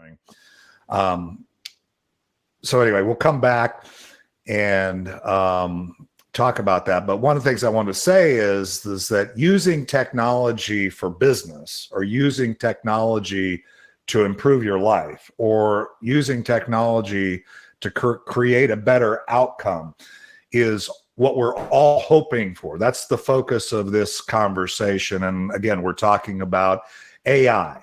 doing. So anyway, we'll come back and talk about that. But one of the things I want to say is that using technology for business, or using technology to improve your life, or using technology to create a better outcome is what we're all hoping for. That's the focus of this conversation. And again, we're talking about AI.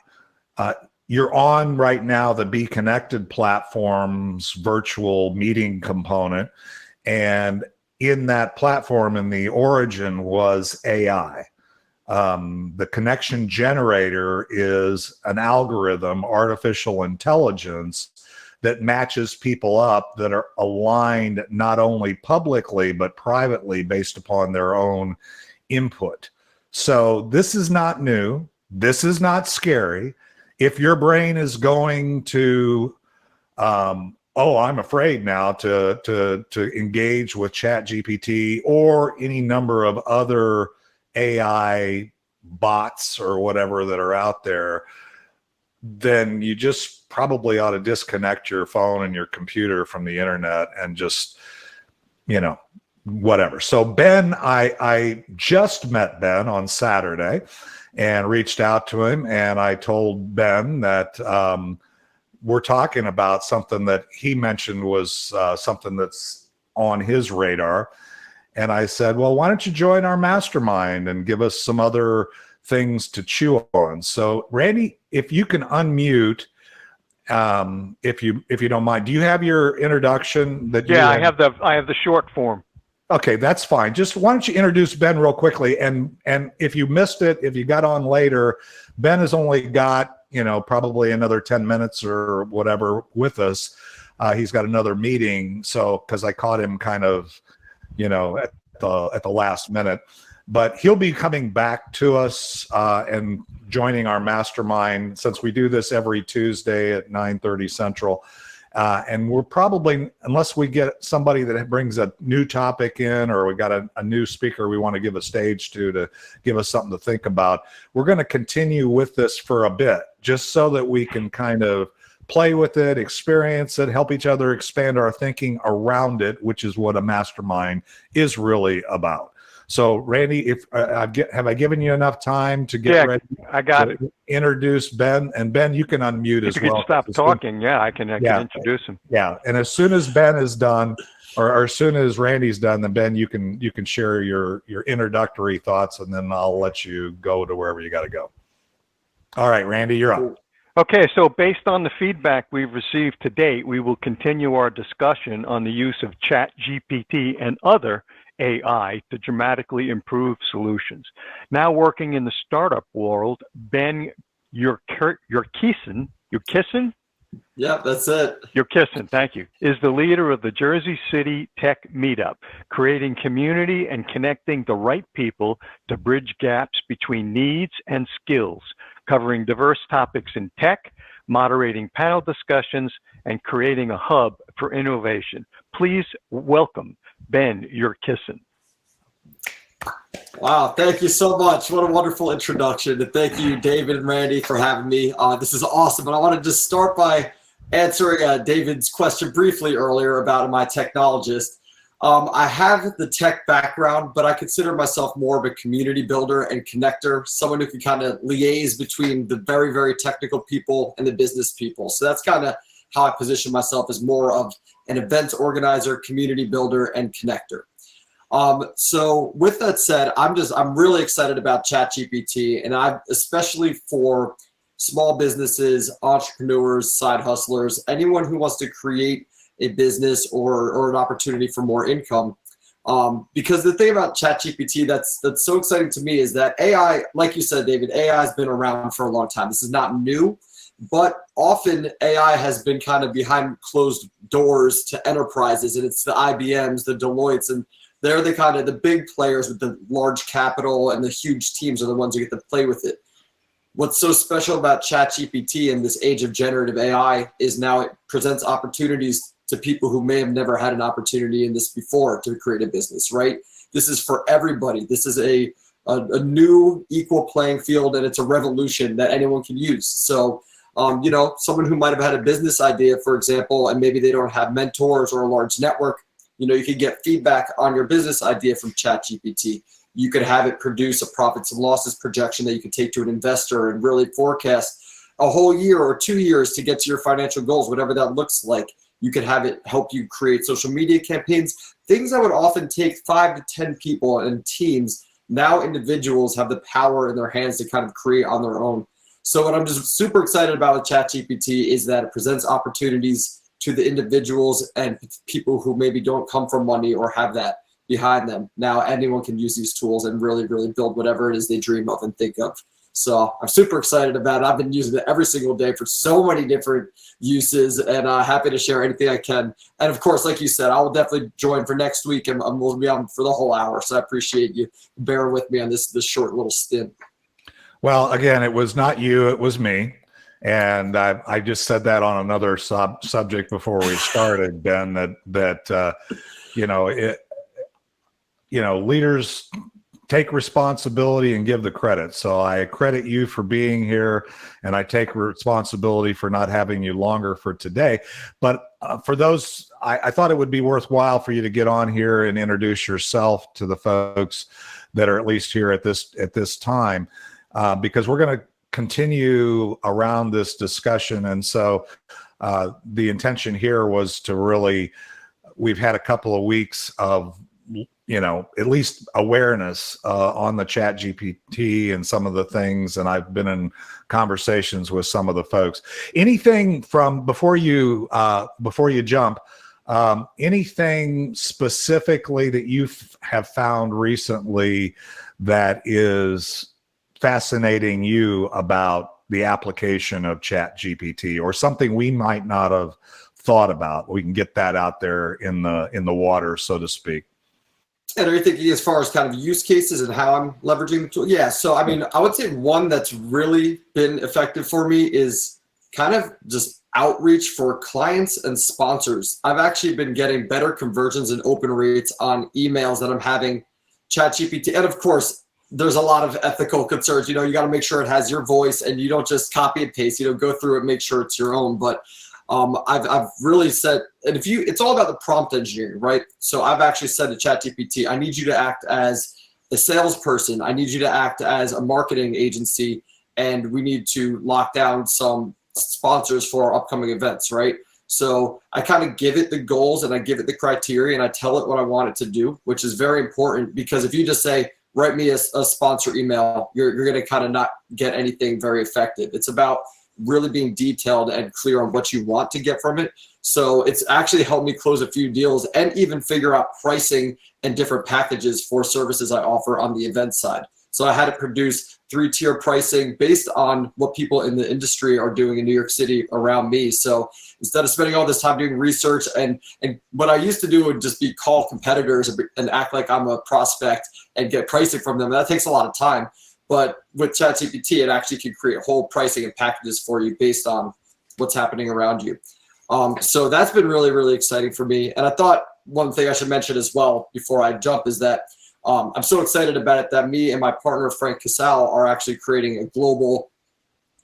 You're on right now the Be Connected platform's virtual meeting component. And in that platform, in the origin, was AI. The connection generator is an algorithm, artificial intelligence, that matches people up that are aligned not only publicly but privately based upon their own input. So this is not new. This is not scary. If your brain is going to, I'm afraid now to engage with ChatGPT or any number of other AI bots or whatever that are out there, then you just probably ought to disconnect your phone and your computer from the internet and just, whatever. So Ben, I just met Ben on Saturday and reached out to him, and I told Ben that we're talking about something that he mentioned was something that's on his radar. And I said, well, why don't you join our mastermind and give us some other things to chew on? So Randy, if you can unmute, if you don't mind, do you have your introduction that you I have the short form. Okay, that's fine. Just why don't you introduce Ben real quickly? And if you missed it, if you got on later, Ben has only got, probably another 10 minutes or whatever with us. He's got another meeting. So, cause I caught him kind of, at the last minute, but he'll be coming back to us and joining our mastermind, since we do this every Tuesday at 9:30 Central. And we're probably, unless we get somebody that brings a new topic in, or we got a new speaker we want to give a stage to give us something to think about, we're going to continue with this for a bit, just so that we can kind of play with it, experience it, help each other expand our thinking around it, which is what a mastermind is really about. So Randy, have I given you enough time to get ready? I got it. Introduce Ben, and Ben, you can unmute as well. If you can stop talking, I can introduce him. Yeah, and as soon as Ben is done, or as soon as Randy's done, then Ben, you can share your introductory thoughts, and then I'll let you go to wherever you got to go. All right, Randy, you're up. Okay, so based on the feedback we've received to date, we will continue our discussion on the use of ChatGPT and other AI to dramatically improve solutions. Now working in the startup world, Ben Yurcisin, Yep, that's it. Yurcisin, thank you, is the leader of the Jersey City Tech Meetup, creating community and connecting the right people to bridge gaps between needs and skills, covering diverse topics in tech, moderating panel discussions, and creating a hub for innovation. Please welcome Ben Yurcisin. Wow, thank you so much. What a wonderful introduction. And thank you, David and Randy, for having me. This is awesome. And I want to just start by answering David's question briefly earlier about my technologist. I have the tech background, but I consider myself more of a community builder and connector, someone who can kind of liaise between the very, very technical people and the business people. So that's kind of how I position myself, as more of an events organizer, community builder, and connector. So with that said, I'm really excited about ChatGPT, and especially for small businesses, entrepreneurs, side hustlers, anyone who wants to create a business or an opportunity for more income. Because the thing about ChatGPT that's so exciting to me is that AI, like you said, David, AI has been around for a long time. This is not new, but often AI has been kind of behind closed doors to enterprises, and it's the IBMs, the Deloittes, and they're the kind of the big players with the large capital and the huge teams are the ones who get to play with it. What's so special about ChatGPT in this age of generative AI is now it presents opportunities to people who may have never had an opportunity in this before to create a business, right? This is for everybody. This is a new equal playing field, and it's a revolution that anyone can use. So You know, someone who might have had a business idea, for example, and maybe they don't have mentors or a large network, you know, you could get feedback on your business idea from ChatGPT. You could have it produce a profits and losses projection that you could take to an investor and really forecast a whole year or 2 years to get to your financial goals, whatever that looks like. You could have it help you create social media campaigns, things that would often take 5 to 10 people and teams. Now individuals have the power in their hands to kind of create on their own. So what I'm just super excited about with ChatGPT is that it presents opportunities to the individuals and people who maybe don't come from money or have that behind them. Now anyone can use these tools and really, really build whatever it is they dream of and think of. So I'm super excited about it. I've been using it every single day for so many different uses, and happy to share anything I can. And of course, like you said, I will definitely join for next week, and we'll be on for the whole hour. So I appreciate you bearing with me on this short little stint. Well, again, it was not you, it was me. And I just said that on another subject before we started, Ben, that leaders take responsibility and give the credit. So I credit you for being here, and I take responsibility for not having you longer for today. But for those, I thought it would be worthwhile for you to get on here and introduce yourself to the folks that are at least here at this time, because we're going to continue around this discussion. And so the intention here was to really, we've had a couple of weeks of at least awareness on the ChatGPT and some of the things, and I've been in conversations with some of the folks. Anything from before you jump, anything specifically that you have found recently that is fascinating you about the application of ChatGPT, or something we might not have thought about? We can get that out there in the water, so to speak. And are you thinking as far as kind of use cases and how I'm leveraging the tool? Yeah, so I mean, I would say one that's really been effective for me is kind of just outreach for clients and sponsors. I've actually been getting better conversions and open rates on emails that I'm having ChatGPT. And of course, there's a lot of ethical concerns. You got to make sure it has your voice and you don't just copy and paste, go through it, make sure it's your own. But I've really said, and it's all about the prompt engineering, right? So I've actually said to ChatGPT, I need you to act as a salesperson. I need you to act as a marketing agency, and we need to lock down some sponsors for our upcoming events, right? So I kind of give it the goals and I give it the criteria and I tell it what I want it to do, which is very important, because if you just say, write me a sponsor email, you're going to kind of not get anything very effective. It's about really being detailed and clear on what you want to get from it. So it's actually helped me close a few deals and even figure out pricing and different packages for services I offer on the event side. So I had to produce 3-tier pricing based on what people in the industry are doing in New York City around me. So instead of spending all this time doing research and what I used to do would just be call competitors and act like I'm a prospect and get pricing from them. That takes a lot of time. But with ChatGPT, it actually can create whole pricing and packages for you based on what's happening around you. So that's been really, really exciting for me. And I thought one thing I should mention as well before I jump is that I'm so excited about it that me and my partner, Frank Casal, are actually creating a global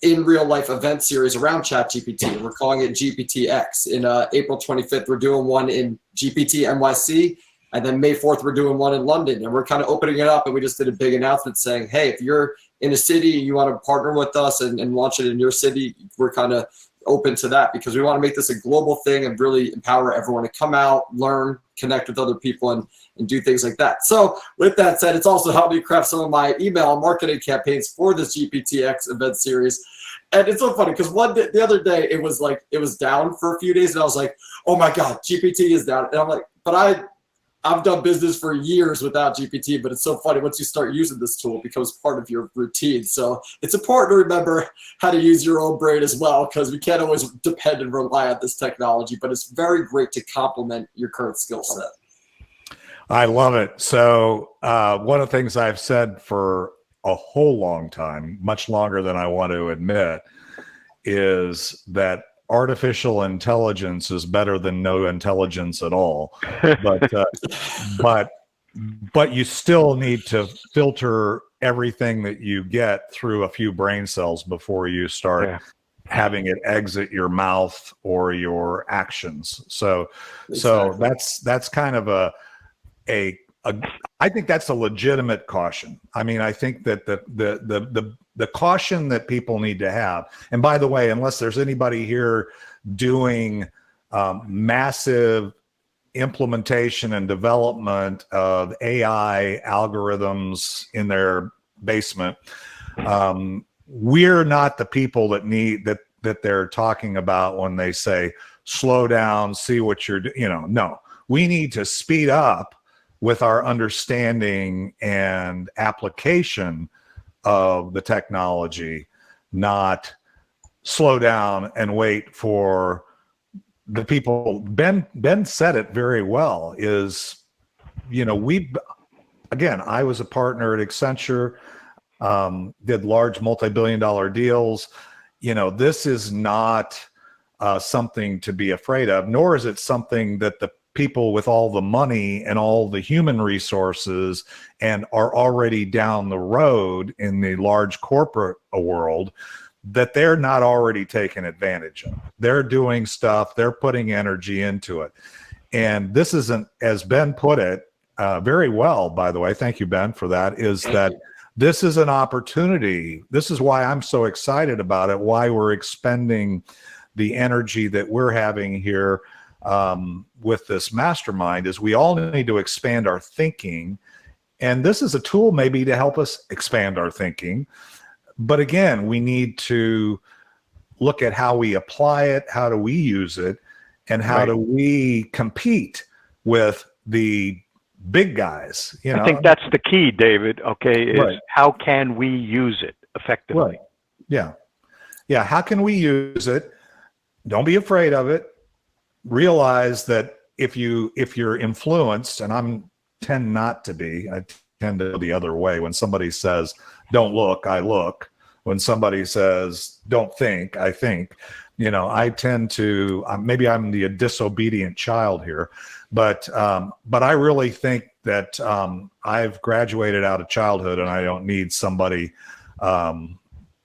in real life event series around ChatGPT. We're calling it GPTX. In April 25th, we're doing one in GPT NYC. And then May 4th, we're doing one in London, and we're kind of opening it up. And we just did a big announcement saying, hey, if you're in a city and you want to partner with us and launch it in your city, we're kind of open to that, because we want to make this a global thing and really empower everyone to come out, learn, connect with other people, and do things like that. So with that said, it's also helped me craft some of my email marketing campaigns for this GPTX event series. And it's so funny because the other day it was down for a few days, and I was like, oh my God, GPT is down. And I'm like, but I've done business for years without GPT, but it's so funny. Once you start using this tool, it becomes part of your routine. So it's important to remember how to use your own brain as well, because we can't always depend and rely on this technology, but it's very great to complement your current skill set. I love it. So one of the things I've said for a whole long time, much longer than I want to admit, is that artificial intelligence is better than no intelligence at all. But you still need to filter everything that you get through a few brain cells before you start having it exit your mouth or your actions. So Exactly. that's kind of a I think that's a legitimate caution. I mean, I think that the caution that people need to have, and by the way, unless there's anybody here doing massive implementation and development of AI algorithms in their basement, we're not the people that need that they're talking about when they say slow down, see what you're doing. No, we need to speed up with our understanding and application of the technology, not slow down and wait for the people. Ben said it very well, is, I was a partner at Accenture, did large multi-billion-dollar deals. This is not something to be afraid of, nor is it something that the people with all the money and all the human resources and are already down the road in the large corporate world, that they're not already taking advantage of. They're doing stuff, they're putting energy into it. And this isn't, as Ben put it very well, by the way, thank you, Ben, for that, is that this is an opportunity. This is why I'm so excited about it, why we're expending the energy that we're having here with this mastermind, is we all need to expand our thinking. And this is a tool maybe to help us expand our thinking. But again, we need to look at how we apply it, how do we use it, and how do we compete with the big guys. I think that's the key, David, okay, is how can we use it effectively? Right. Yeah. How can we use it? Don't be afraid of it. Realize that if you're influenced, and I tend not to be, I tend to go the other way. When somebody says, don't look, I look. When somebody says, don't think, I think. I tend to, maybe I'm the disobedient child here, but I really think that I've graduated out of childhood, and I don't need somebody,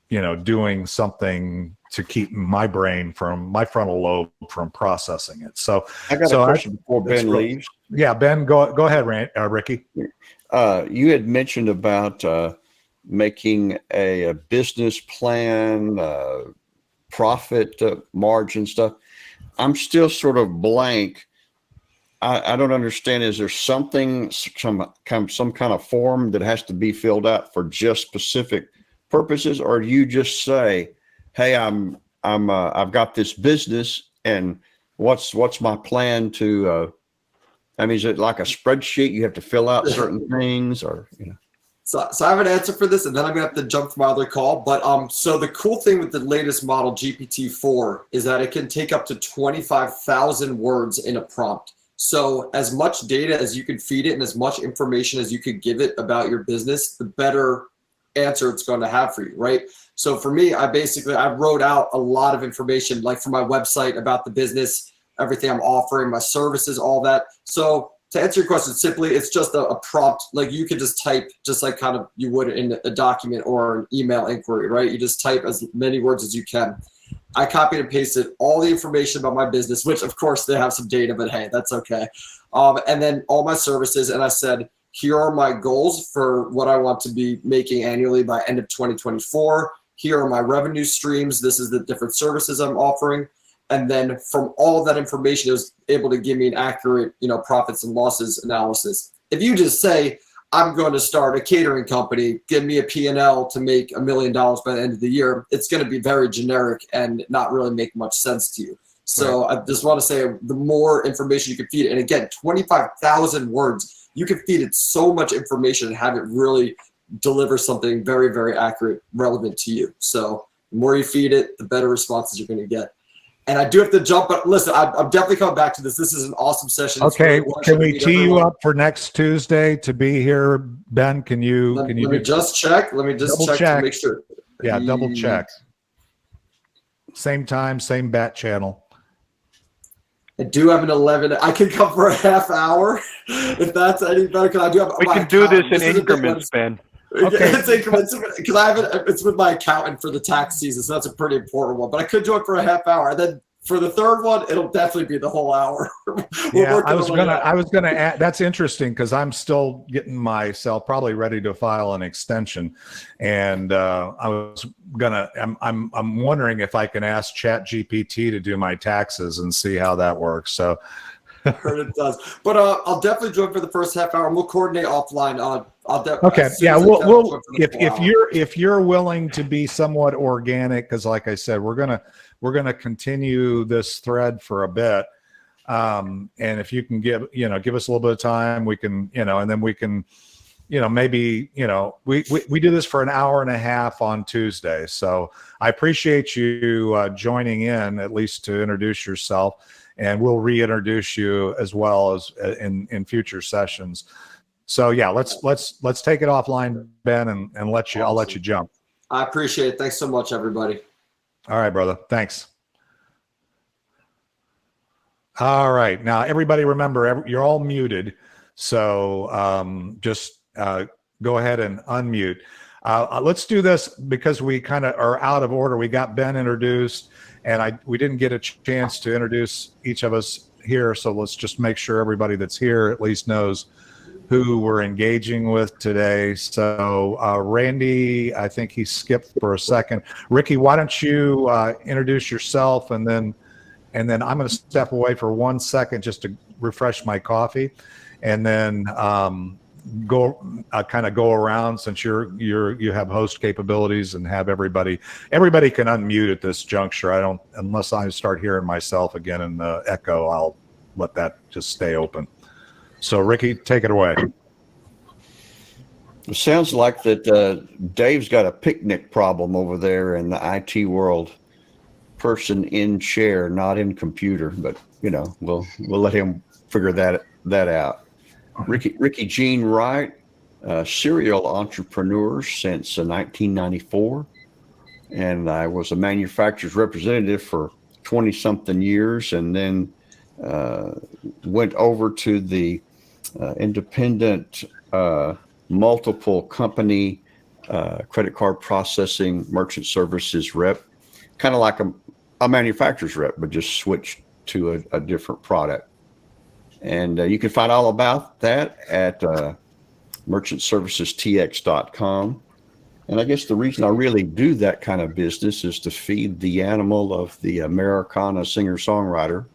doing something to keep my brain from my frontal lobe from processing it. So I got a question before Ben leaves. Yeah, Ben, go ahead, Ricky. You had mentioned about making a business plan, profit margin stuff. I'm still sort of blank. I don't understand. Is there something, some kind of form that has to be filled out for just specific purposes, or do you just say, hey, I've got this business, and what's my plan to, is it like a spreadsheet? You have to fill out certain things, or, So I have an answer for this, and then I'm gonna have to jump to my other call. But so the cool thing with the latest model, GPT-4, is that it can take up to 25,000 words in a prompt. So as much data as you can feed it and as much information as you could give it about your business, the better answer it's going to have for you, right? So for me, I wrote out a lot of information, like for my website, about the business, everything I'm offering, my services, all that. So to answer your question simply, it's just a prompt. Like you could just type, just like kind of you would in a document or an email inquiry, right? You just type as many words as you can. I copied and pasted all the information about my business, which of course they have some data, but hey, that's okay. And then all my services, and I said, here are my goals for what I want to be making annually by end of 2024. Here are my revenue streams. This is the different services I'm offering. And then from all that information, it was able to give me an accurate, profits and losses analysis. If you just say, I'm going to start a catering company, give me a P&L to make $1 million by the end of the year, it's going to be very generic and not really make much sense to you. So I just want to say, the more information you can feed it, and again, 25,000 words, you can feed it so much information and have it really deliver something very, very accurate, relevant to you. So the more you feed it, the better responses you're going to get. And I do have to jump, but listen, I'm definitely coming back to this. This is an awesome session. Okay, can we tee you up for next Tuesday to be here, Ben? Let me just check. Let me just check to make sure. Yeah, double check. Same time, same bat channel. I do have an 11. I can come for a half hour if that's any better. Because I do have. We can do this in increments, Ben. Okay. It's increments because I have it's with my accountant for the tax season, so that's a pretty important one. But I could do it for a half hour, and then for the third one, it'll definitely be the whole hour. Yeah, I was gonna add, that's interesting because I'm still getting myself probably ready to file an extension, and I'm wondering if I can ask ChatGPT to do my taxes and see how that works. So. Heard it does, but I'll definitely join for the first half hour, and we'll coordinate offline. I'll definitely. Okay, yeah, we'll if you're willing to be somewhat organic, because like I said, we're gonna continue this thread for a bit, and if you can give us a little bit of time, we can and then we can maybe we do this for an hour and a half on Tuesday. So I appreciate you joining in at least to introduce yourself. And we'll reintroduce you as well as in future sessions. So yeah, let's take it offline, Ben, and I'll let you jump. I appreciate it. Thanks so much, everybody. All right, brother. Thanks. All right, now everybody, remember you're all muted, so just go ahead and unmute. Let's do this because we kind of are out of order. We got Ben introduced. And we didn't get a chance to introduce each of us here, so let's just make sure everybody that's here at least knows who we're engaging with today. So Randy, I think he skipped for a second. Ricky, why don't you introduce yourself, and then I'm going to step away for 1 second just to refresh my coffee, and then go around since you have host capabilities and have everybody can unmute at this juncture. Unless I start hearing myself again in the echo, I'll let that just stay open. So Ricky, take it away. It sounds like that Dave's got a picnic problem over there in the IT world. Person in chair, not in computer, but we'll let him figure that out. Ricky Jean Wright, serial entrepreneur since 1994, and I was a manufacturer's representative for 20-something years, and then went over to the independent multiple company credit card processing merchant services rep, kind of like a manufacturer's rep, but just switched to a different product. And you can find all about that at merchantservicestx.com. And I guess the reason I really do that kind of business is to feed the animal of the Americana singer-songwriter.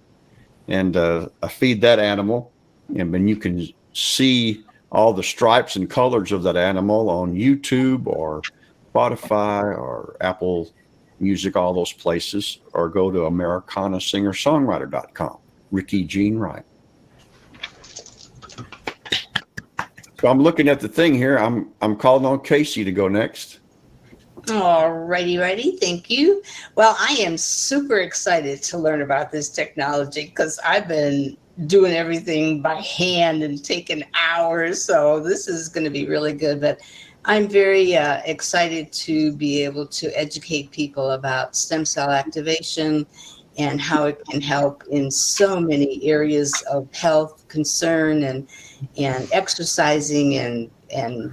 And I feed that animal, and then you can see all the stripes and colors of that animal on YouTube or Spotify or Apple Music, all those places, or go to americanasinger-songwriter.com. Ricky Jean Wright. So I'm looking at the thing here. I'm calling on Casey to go next. All righty. Thank you. Well, I am super excited to learn about this technology because I've been doing everything by hand and taking hours. So this is going to be really good. But I'm very excited to be able to educate people about stem cell activation and how it can help in so many areas of health concern and exercising and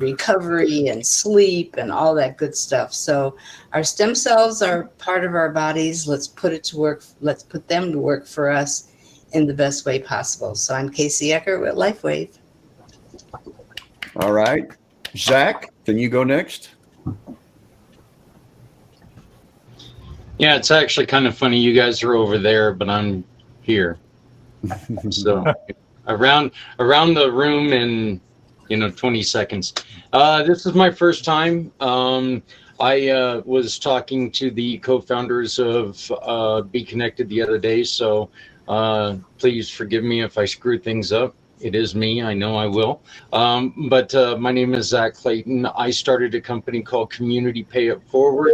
recovery and sleep and all that good stuff. So our stem cells are part of our bodies. Let's put it to work. Let's put them to work for us in the best way possible. So I'm Casey Ecker with LifeWave. All right. Zach, can you go next? Yeah, it's actually kind of funny. You guys are over there, but I'm here. So around the room in 20 seconds. This is my first time. I was talking to the co-founders of Be Connected the other day, so please forgive me if I screw things up. It is me. I know I will. But my name is Zach Clayton. I started a company called Community Pay It Forward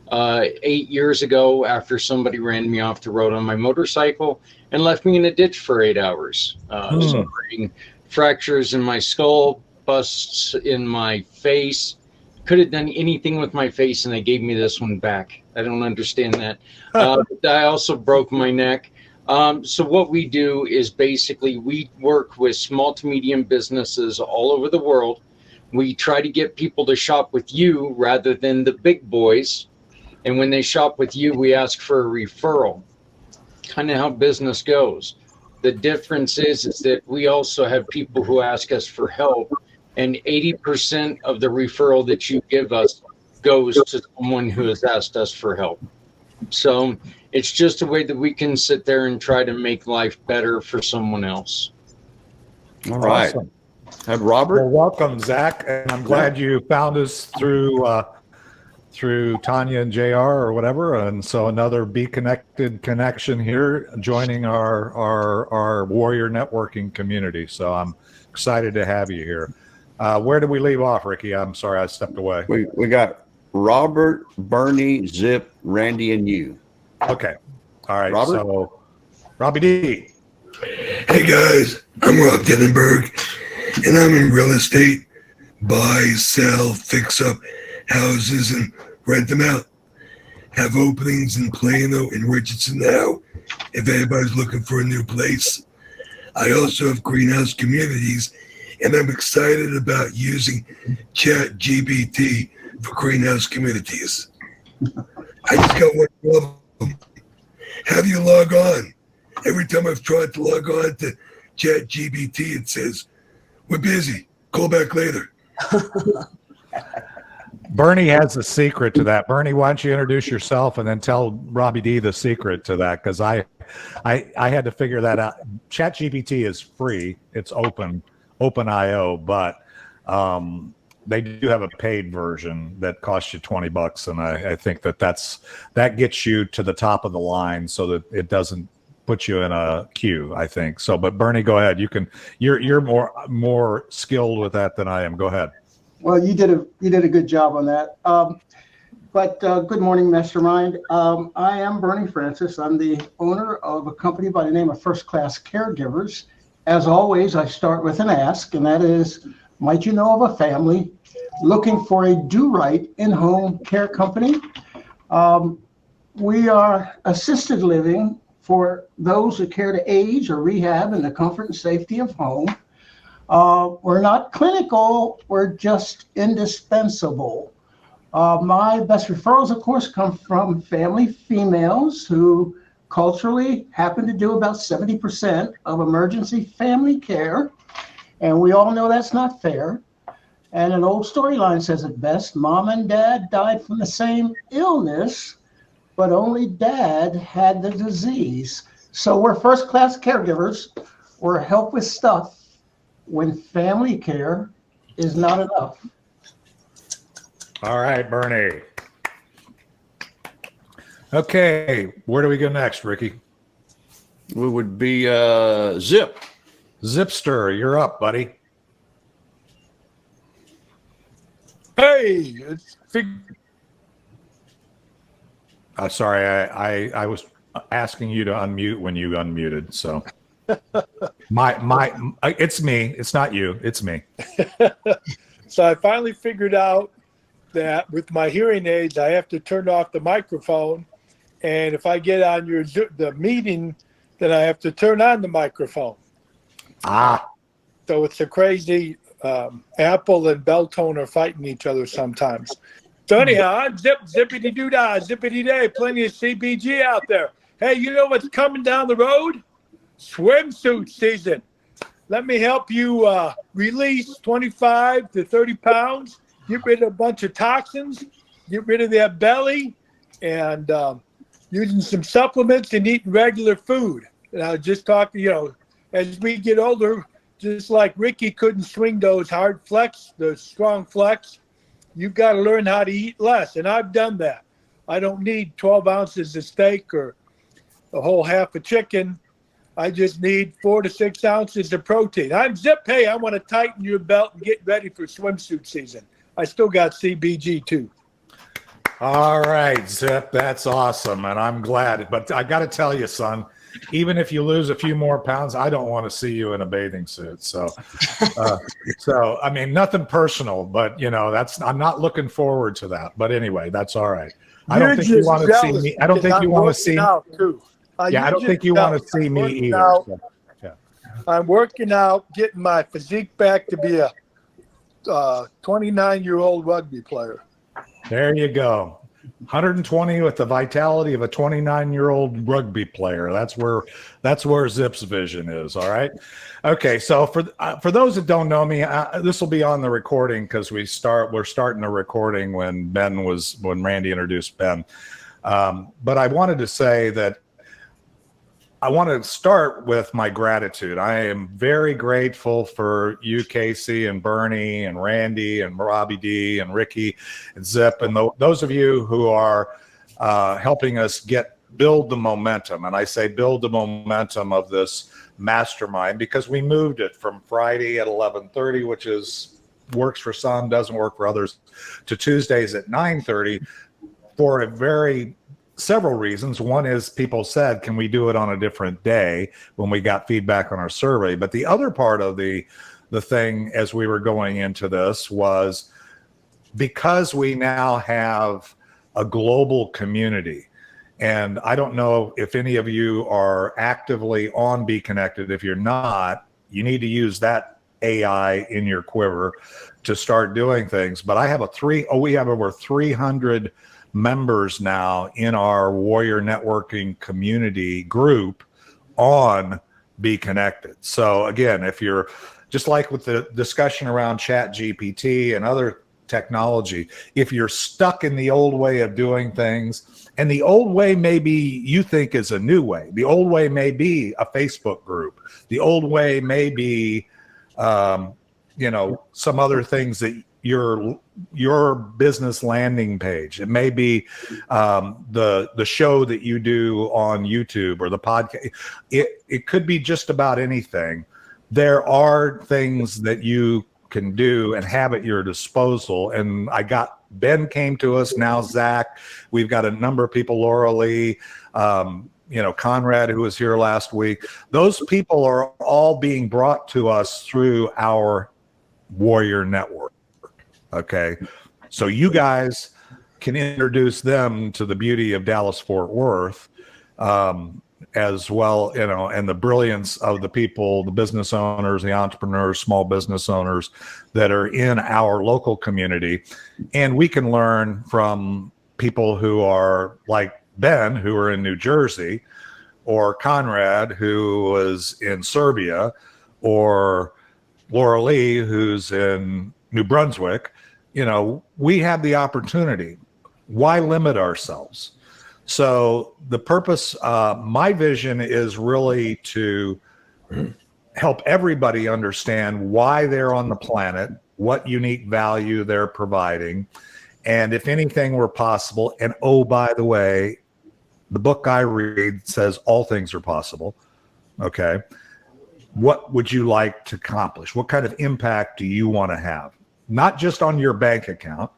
8 years ago after somebody ran me off the road on my motorcycle and left me in a ditch for 8 hours, suffering fractures in my skull, busts in my face. Could have done anything with my face, and they gave me this one back. I don't understand that. I also broke my neck. So what we do is basically we work with small to medium businesses all over the world. We try to get people to shop with you rather than the big boys. And when they shop with you, we ask for a referral. Kind of how business goes. The difference is that we also have people who ask us for help, and 80% of the referral that you give us goes to someone who has asked us for help. So it's just a way that we can sit there and try to make life better for someone else. All right. Awesome. And Robert? Well, welcome, Zach. And I'm glad you found us through Tanya and JR or whatever. And so another Be Connected connection here, joining our warrior networking community. So I'm excited to have you here. Where did we leave off, Ricky? I'm sorry, I stepped away. We got Robert, Bernie, Zip, Randy, and you. Okay. All right. Robert? So Robbie D. Hey guys, I'm Rob Denenberg, and I'm in real estate. Buy, sell, fix up houses and rent them out. Have openings in Plano and Richardson now, if anybody's looking for a new place. I also have greenhouse communities, and I'm excited about using ChatGPT for greenhouse communities. I just got one problem. How do you log on? Every time I've tried to log on to ChatGPT, it says, "We're busy. Call back later." Bernie has a secret to that. Bernie, why don't you introduce yourself and then tell Robbie D the secret to that? Because I had to figure that out. ChatGPT is free. It's OpenIO, but they do have a paid version that costs you $20, and I think that gets you to the top of the line so that it doesn't put you in a queue, I think. So, but Bernie, go ahead. You're more skilled with that than I am. Go ahead. Well, you did a good job on that. But good morning, Mastermind. I am Bernie Francis. I'm the owner of a company by the name of First Class Caregivers. As always, I start with an ask, and that is, might you know of a family looking for a do-right in-home care company? We are assisted living for those who care to age or rehab in the comfort and safety of home. We're not clinical, we're just indispensable. My best referrals, of course, come from family females who culturally happen to do about 70% of emergency family care. And we all know that's not fair. And an old storyline says it best: mom and dad died from the same illness, but only dad had the disease. So we're first-class caregivers. We're help with stuff when family care is not enough. All right, Bernie. Okay, where do we go next, Ricky? We would be Zip. Zipster, you're up, buddy. Hey, Sorry, I was asking you to unmute when you unmuted. So it's me. It's not you. It's me. So I finally figured out that with my hearing aids, I have to turn off the microphone, and if I get on the meeting, then I have to turn on the microphone. So it's a crazy. Apple and Beltone are fighting each other sometimes. So anyhow, I'm zippity doo dah, zippity day, plenty of CBG out there. Hey, you know what's coming down the road? Swimsuit season. Let me help you release 25 to 30 pounds, get rid of a bunch of toxins, get rid of that belly, and using some supplements and eating regular food. And I was just talking, as we get older, just like Ricky couldn't swing those hard flex, those strong flex, you've got to learn how to eat less. And I've done that. I don't need 12 ounces of steak or a whole half a chicken. I just need 4 to 6 ounces of protein. I'm Zip. Hey, I want to tighten your belt and get ready for swimsuit season. I still got CBG too. All right, Zip, that's awesome. And I'm glad. But I got to tell you, son, even if you lose a few more pounds, I don't want to see you in a bathing suit. So, I mean, nothing personal, but I'm not looking forward to that. But anyway, that's all right. I don't think you want to see me. I don't think you want to see. I don't think you want to see me either. So, yeah. I'm working out, getting my physique back to be a 29-year-old rugby player. There you go. 120 with the vitality of a 29-year-old rugby player. That's where Zip's vision is. All right. Okay. So for those that don't know me, this will be on the recording because we're starting the recording when Randy introduced Ben. But I wanted to say that I want to start with my gratitude. I am very grateful for you, Casey, and Bernie, and Randy, and Robbie D, and Ricky, and Zip, and those of you who are helping us build the momentum. And I say build the momentum of this mastermind because we moved it from Friday at 11:30, which works for some, doesn't work for others, to Tuesdays at 9:30 for several reasons. One is people said, can we do it on a different day when we got feedback on our survey? But the other part of the thing as we were going into this was because we now have a global community. And I don't know if any of you are actively on Be Connected. If you're not, you need to use that AI in your quiver to start doing things. But we have over 300 members now in our Warrior Networking community group on Be Connected. So again, if you're just like with the discussion around ChatGPT and other technology, if you're stuck in the old way of doing things, and the old way maybe you think is a new way, the old way may be a Facebook group, the old way may be some other things that your business landing page. It may be the show that you do on YouTube or the podcast. It could be just about anything. There are things that you can do and have at your disposal. And Ben came to us, now Zach. We've got a number of people, Laura Lee, Conrad, who was here last week. Those people are all being brought to us through our Warrior Network. Okay, so you guys can introduce them to the beauty of Dallas-Fort Worth as well, and the brilliance of the people, the business owners, the entrepreneurs, small business owners that are in our local community. And we can learn from people who are like Ben, who are in New Jersey, or Conrad, who was in Serbia, or Laura Lee, who's in New Brunswick. We have the opportunity. Why limit ourselves? So the purpose, my vision is really to help everybody understand why they're on the planet, what unique value they're providing, and if anything were possible. And oh, by the way, the book I read says all things are possible. Okay. What would you like to accomplish? What kind of impact do you want to have? Not just on your bank account,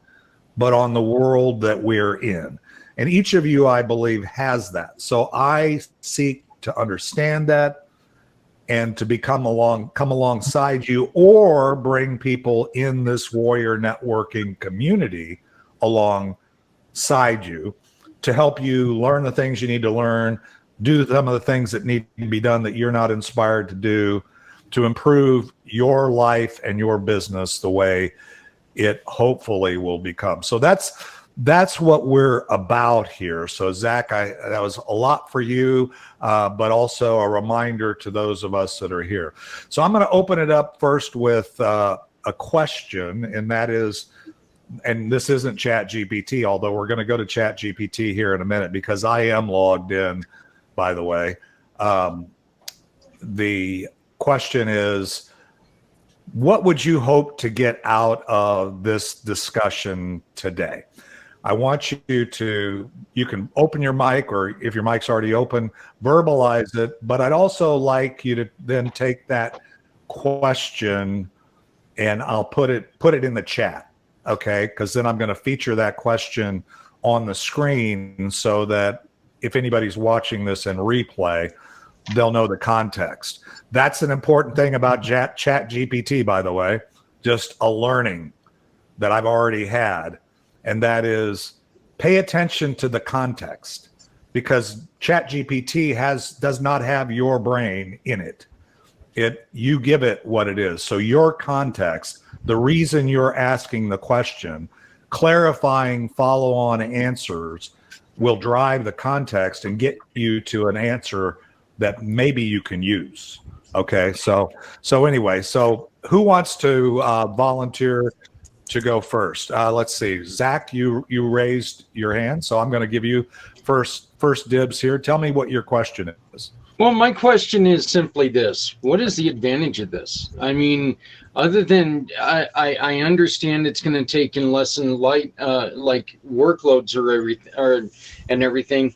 but on the world that we're in. And each of you, I believe, has that. So I seek to understand that and to come alongside you, or bring people in this Warrior Networking community alongside you to help you learn the things you need to learn, do some of the things that need to be done that you're not inspired to do, to improve your life and your business the way it hopefully will become. So that's what we're about here. So Zach, that was a lot for you, but also a reminder to those of us that are here. So I'm going to open it up first with a question, and that is, and this isn't ChatGPT, although we're going to go to ChatGPT here in a minute because I am logged in, by the way. The question is, what would you hope to get out of this discussion today? I want you can open your mic, or if your mic's already open, verbalize it. But I'd also like you to then take that question and I'll put it in the chat. Okay. Because then I'm going to feature that question on the screen so that if anybody's watching this in replay, they'll know the context. That's an important thing about ChatGPT, by the way, just a learning that I've already had. And that is, pay attention to the context, because ChatGPT does not have your brain in it. you give it what it is. So your context, the reason you're asking the question, clarifying follow-on answers will drive the context and get you to an answer that maybe you can use. Okay, so anyway, so who wants to volunteer to go first? Let's see, Zach, you raised your hand, so I'm going to give you first dibs here. Tell me what your question is. Well, my question is simply this: what is the advantage of this? I mean, other than I understand it's going to take in less than light like workloads and everything.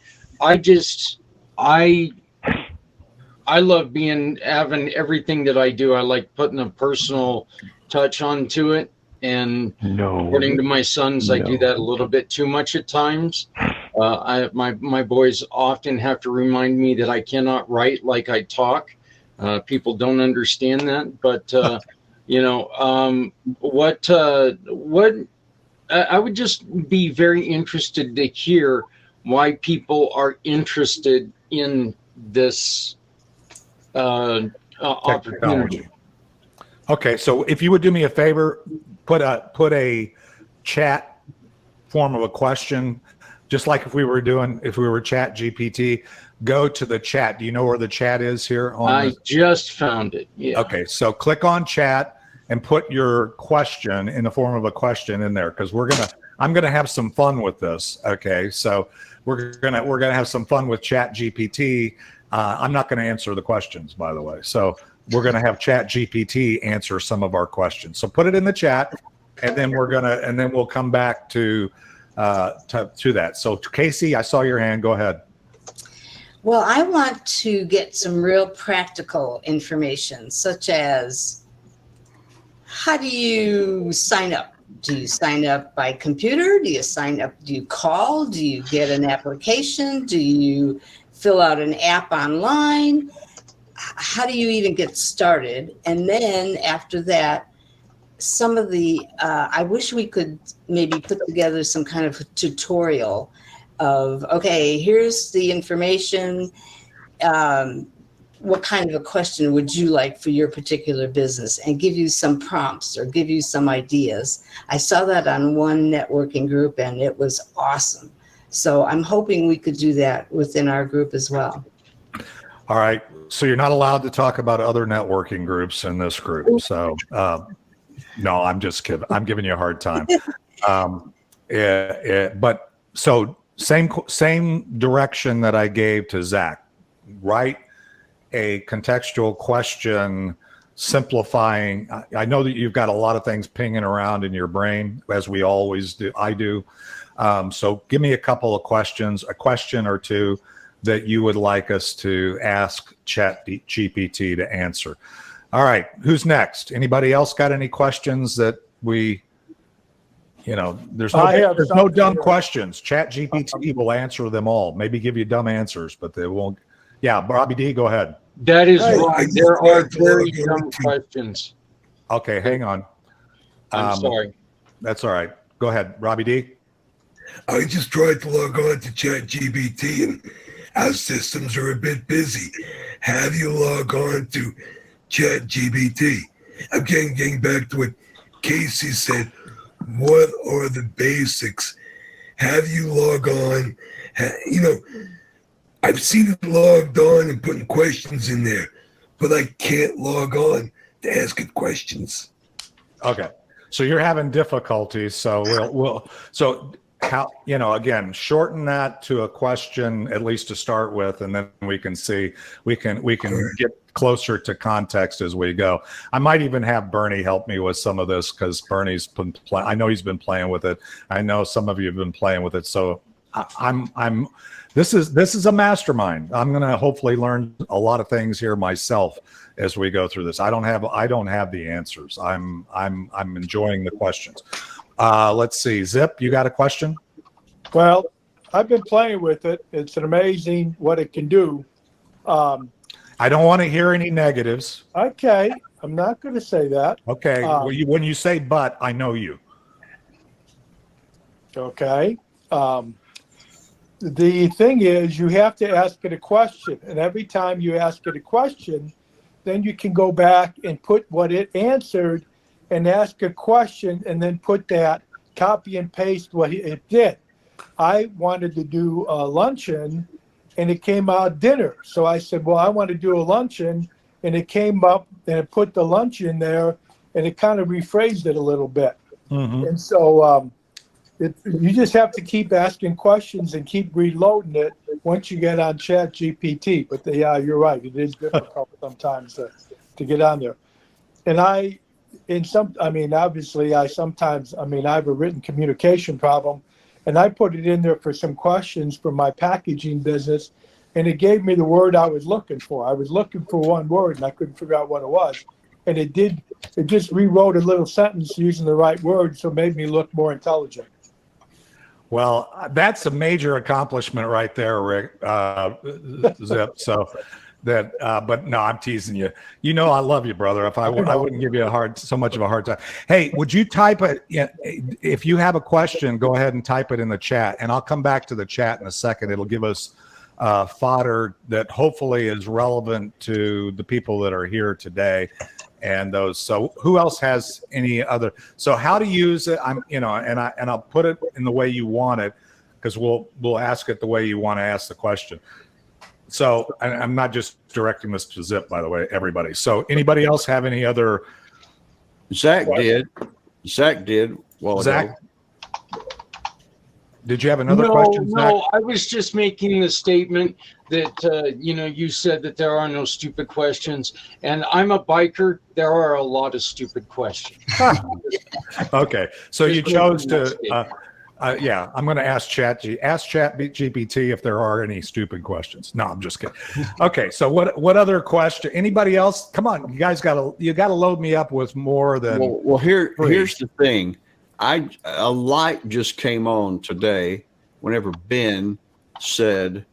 I love having everything that I do. I like putting a personal touch onto it. And according to my sons, I do that a little bit too much at times. My boys often have to remind me that I cannot write like I talk. People don't understand that, but I would just be very interested to hear why people are interested in this opportunity. Okay, so if you would do me a favor, put a chat form of a question, just like if we were ChatGPT. Go to the chat. Do you know where the chat is here? I just found it. Yeah. Okay, so click on chat and put your question in the form of a question in there, because I'm gonna have some fun with this. Okay, so we're gonna have some fun with ChatGPT. I'm not going to answer the questions, by the way. So we're going to have ChatGPT answer some of our questions. So put it in the chat, and then we'll come back to that. So Casey, I saw your hand. Go ahead. Well, I want to get some real practical information, such as how do you sign up? Do you sign up by computer? Do you sign up? Do you call? Do you get an application? Do you fill out an app online? How do you even get started? And then after that, some of the, I wish we could maybe put together some kind of tutorial of, okay, here's the information. What kind of a question would you like for your particular business, and give you some prompts or give you some ideas. I saw that on one networking group and it was awesome. So I'm hoping we could do that within our group as well. All right. So you're not allowed to talk about other networking groups in this group. So no, I'm just kidding. I'm giving you a hard time. But so same direction that I gave to Zach. Write a contextual question, simplifying. I know that you've got a lot of things pinging around in your brain, as we always do. I do. So give me a couple of questions, a question or two that you would like us to ask ChatGPT to answer. All right, who's next? Anybody else got any questions that there's no dumb questions. ChatGPT will answer them all. Maybe give you dumb answers, but they won't. Yeah, Robbie D, go ahead. That is right. There are very dumb questions. Okay, hang on. I'm sorry. That's all right. Go ahead, Robbie D. I just tried to log on to ChatGPT and our systems are a bit busy. Have you log on to ChatGPT? I'm getting back to what Casey said. What are the basics? Have you log on? I've seen it logged on and putting questions in there, but I can't log on to ask it questions. Okay. So you're having difficulties. So how, again, shorten that to a question, at least to start with, and then we can see, we can get closer to context as we go. I might even have Bernie help me with some of this, because Bernie's been I know he's been playing with it. I know some of you have been playing with it. So this is a mastermind. I'm going to hopefully learn a lot of things here myself as we go through this. I don't have the answers. I'm enjoying the questions. Let's see. Zip, you got a question? Well, I've been playing with it. It's amazing what it can do. I don't want to hear any negatives. Okay. I'm not going to say that. Okay. When you say but, I know you. Okay. The thing is, you have to ask it a question. And every time you ask it a question, then you can go back and put what it answered and ask a question and then put that, copy and paste what it did. I wanted to do a luncheon and it came out dinner. So I said, well, I want to do a luncheon, and it came up and it put the lunch in there and it kind of rephrased it a little bit. Mm-hmm. And so you just have to keep asking questions and keep reloading it once you get on ChatGPT. But yeah, you're right. It is difficult sometimes to get on there. And I have a written communication problem, and I put it in there for some questions for my packaging business, and it gave me the word I was looking for. I was looking for one word and I couldn't figure out what it was. And it just rewrote a little sentence using the right word, so it made me look more intelligent. Well, that's a major accomplishment right there, Rick, Zip. So that, but no, I'm teasing you. You know, I love you, brother. I wouldn't give you so much of a hard time. Hey, would you type it? If you have a question, go ahead and type it in the chat, and I'll come back to the chat in a second. It'll give us fodder that hopefully is relevant to the people that are here today. And those. So who else has any other? So how to use it? And I'll put it in the way you want it, because we'll ask it the way you want to ask the question. So I'm not just directing this to Zip, by the way, everybody. So anybody else have any other? Zach did. Well, Zach, did you have another question, Zach? No, I was just making the statement that, you said that there are no stupid questions. And I'm a biker. There are a lot of stupid questions. Okay. So you chose to, I'm going to ask ChatGPT if there are any stupid questions. No, I'm just kidding. Okay. So what other question? Anybody else? Come on. You guys got to load me up with more than. Well, here's the thing. A light just came on today whenever Ben said,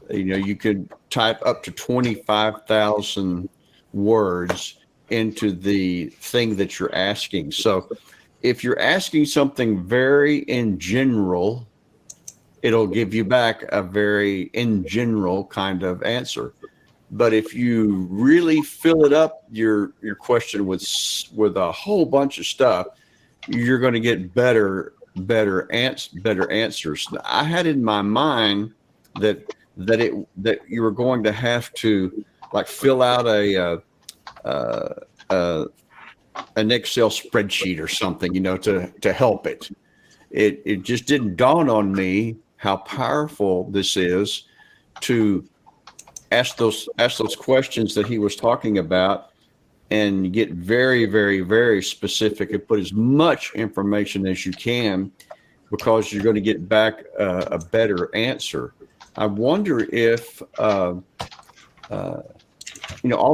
you could type up to 25,000 words into the thing that you're asking. So if you're asking something very in general, it'll give you back a very in general kind of answer. But if you really fill it up, your question with a whole bunch of stuff, you're going to get better answers. I had in my mind that you were going to have to like fill out an Excel spreadsheet or something, to help it. It just didn't dawn on me how powerful this is to ask those questions that he was talking about and get very, very, very specific and put as much information as you can, because you're going to get back a better answer. I wonder if, all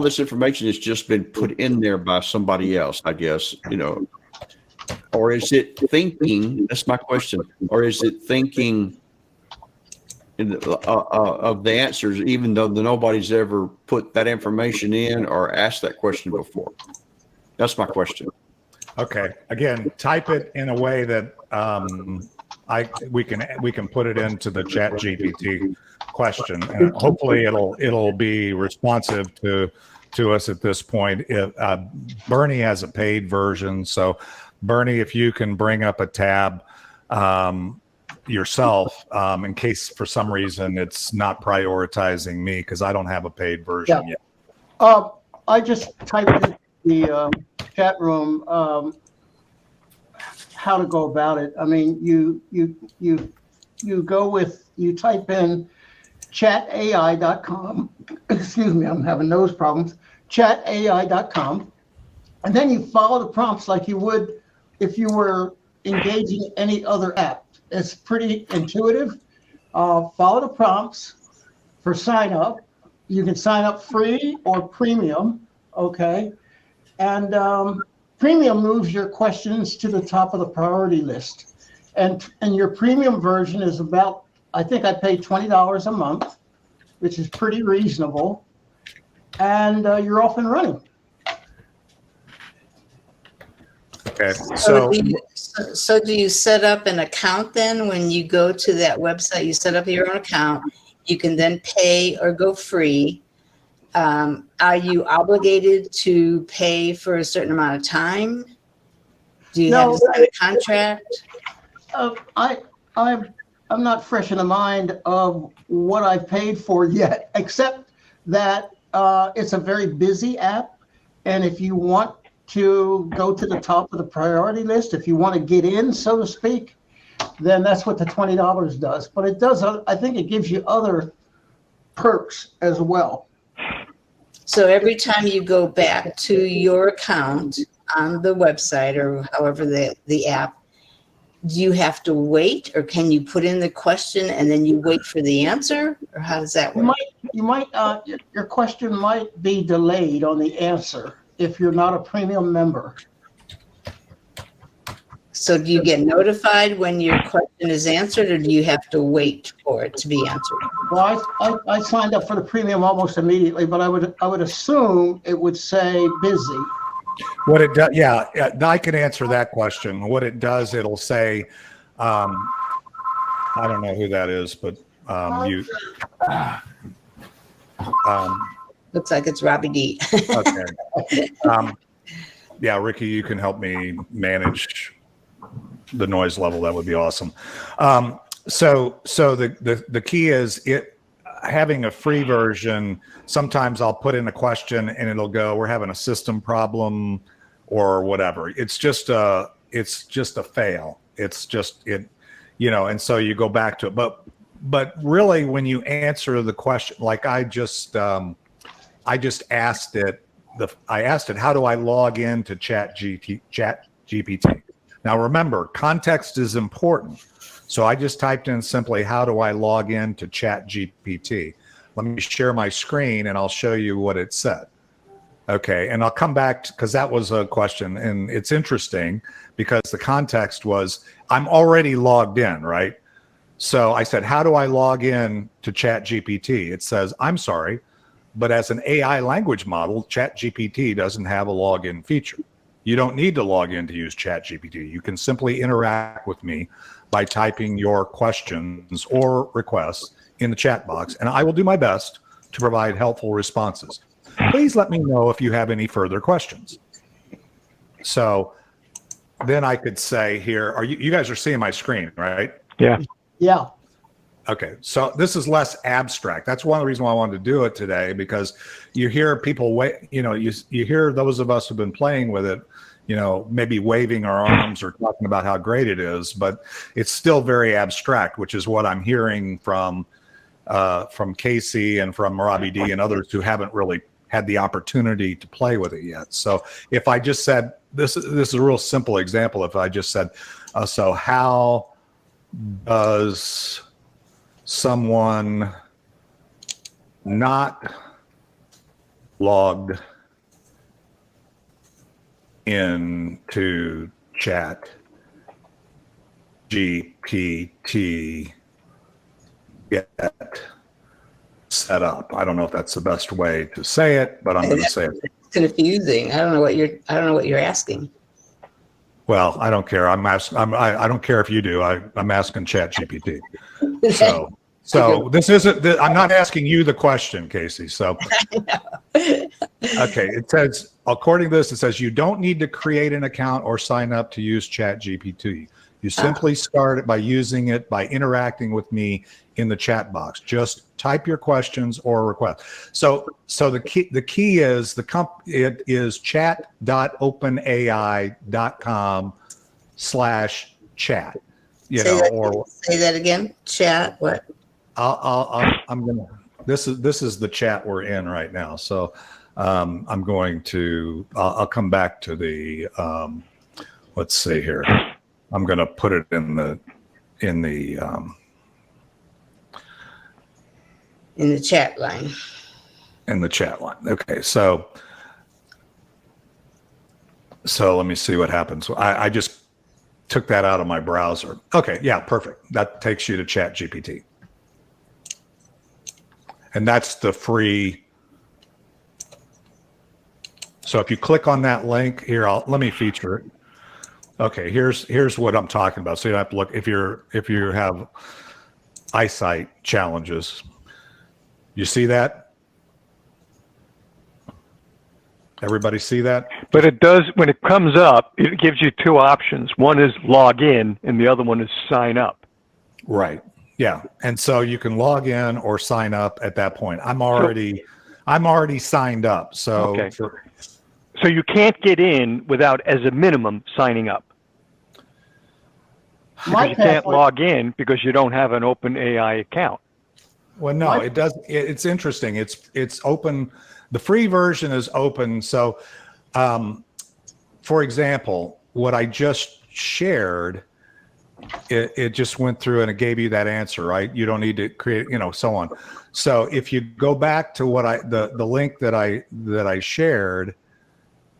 this information has just been put in there by somebody else, I guess, or is it thinking, that's my question, or is it thinking of the answers, even though nobody's ever put that information in or asked that question before? That's my question. Okay. Again, type it in a way that we can put it into the ChatGPT question, and hopefully it'll be responsive to us at this point. Bernie has a paid version, so Bernie, if you can bring up a tab yourself, in case for some reason it's not prioritizing me, because I don't have a paid version yet. I just typed in the chat room how to go about it. I mean, you type in chatai.com. Excuse me, I'm having nose problems. Chatai.com, and then you follow the prompts like you would if you were engaging any other app. It's pretty intuitive. Follow the prompts for sign up. You can sign up free or premium. Okay. And premium moves your questions to the top of the priority list. And your premium version is about, I think I pay $20 a month, which is pretty reasonable. And you're off and running. Okay. So do you set up an account then when you go to that website? You set up your own account. You can then pay or go free. Are you obligated to pay for a certain amount of time? Do you have No. to sign a contract? I'm not fresh in the mind of what I've paid for yet, except that it's a very busy app. And if you want to go to the top of the priority list, if you want to get in, so to speak, then that's what the $20 does. But it does, I think it gives you other perks as well. So every time you go back to your account on the website or however the app, do you have to wait, or can you put in the question and then you wait for the answer, or how does that work? Your question might be delayed on the answer if you're not a premium member. So do you get notified when your question is answered, or do you have to wait for it to be answered? Well, I signed up for the premium almost immediately, but I would assume it would say busy. What it does, yeah, I can answer that question. What it does, it'll say, I don't know who that is, but you. Looks like it's Robbie D. Okay. Yeah, Ricky, you can help me manage the noise level. That would be awesome. So the key is having a free version. Sometimes I'll put in a question and it'll go, we're having a system problem or whatever. It's just a fail. It's just it, and so you go back to it. But really when you answer the question, like I just asked it, how do I log in to ChatGPT? Now remember, context is important. So I just typed in simply, how do I log in to ChatGPT? Let me share my screen and I'll show you what it said. Okay, and I'll come back because that was a question, and it's interesting because the context was, I'm already logged in, right? So I said, how do I log in to ChatGPT? It says, I'm sorry, but as an AI language model, ChatGPT doesn't have a login feature. You don't need to log in to use ChatGPT. You can simply interact with me by typing your questions or requests in the chat box, and I will do my best to provide helpful responses. Please let me know if you have any further questions. So then I could say here, you guys are seeing my screen, right? Yeah. Yeah. Okay, so this is less abstract. That's one of the reasons why I wanted to do it today, because you hear people, you hear those of us who've been playing with it, maybe waving our arms or talking about how great it is, but it's still very abstract, which is what I'm hearing from Casey and from Robbie D and others who haven't really had the opportunity to play with it yet. So if I just said, this is a real simple example. If I just said, so how does someone not logged into ChatGPT get set up? I don't know if that's the best way to say it, but I'm going to say it. It's confusing. I don't know what you're asking. Well, I don't care. I don't care if you do. I'm asking ChatGPT. So this isn't. I'm not asking you the question, Casey. So okay, it says, according to this, it says you don't need to create an account or sign up to use ChatGPT. You simply start it by using it by interacting with me in the chat box. Just type your questions or requests. So the key is it is chat.openai.com/chat. Say that again. Chat what? I'm gonna. This is the chat we're in right now. So I'm going to. I'll come back to the. Let's see here. I'm going to put it in the chat line. In the chat line. Okay, so let me see what happens. I just took that out of my browser. Okay, yeah, perfect. That takes you to ChatGPT. And that's the free. So if you click on that link here, let me feature it. Okay, here's what I'm talking about. So you have to look if you have eyesight challenges. You see that? Everybody see that? But it does, when it comes up, it gives you two options. One is log in and the other one is sign up. Right. Yeah. And so you can log in or sign up at that point. I'm already signed up. So Okay. So you can't get in without, as a minimum, signing up. Because you can't log in because you don't have an open AI account. Well, no, it does. It's interesting. It's open. The free version is open. So, for example, what I just shared, it just went through and it gave you that answer, right? You don't need to create, so on. So if you go back to what the link that I shared,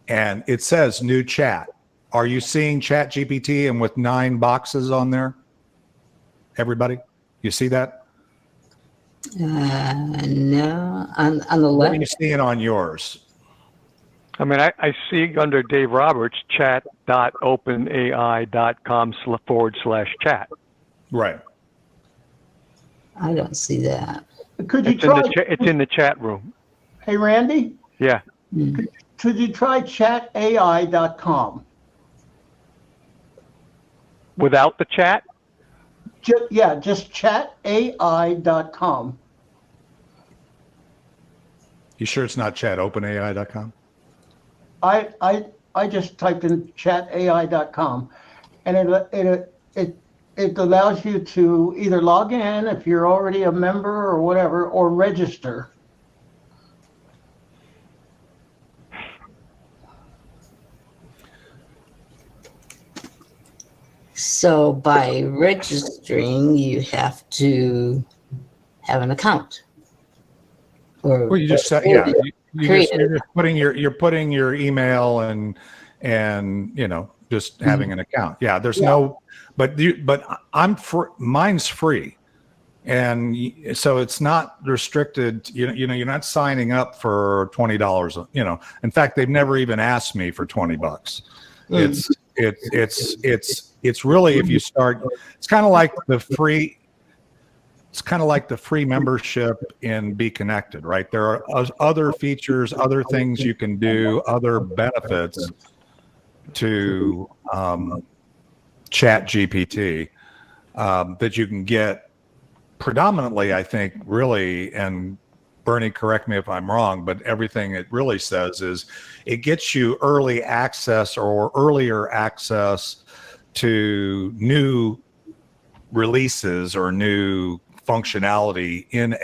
and it says new chat. Are you seeing ChatGPT and with 9 boxes on there? Everybody, you see that? No, on the left. What are you seeing on yours? I mean, I see under Dave Roberts, chat.openai.com/chat. Right. I don't see that. Could you It's in the chat room. Hey, Randy, Yeah. could you try chatai.com? Without the chat? Just chatai.com. You sure it's not openai.com? I just typed in chatai.com, and it allows you to either log in if you're already a member or whatever, or register. So by registering, you have to have an account. Well, you just said, yeah. You're just putting your email and just having an account. Yeah, there's no, but mine's free, and so it's not restricted. You're not signing up for $20. In fact, they've never even asked me for $20. It's really, if you start, it's kind of like the free. It's kind of like the free membership in Be Connected, right? There are other features, other things you can do, other benefits to ChatGPT that you can get predominantly, I think, really, and Bernie, correct me if I'm wrong, but everything it really says is it gets you early access or earlier access to new releases or new functionality in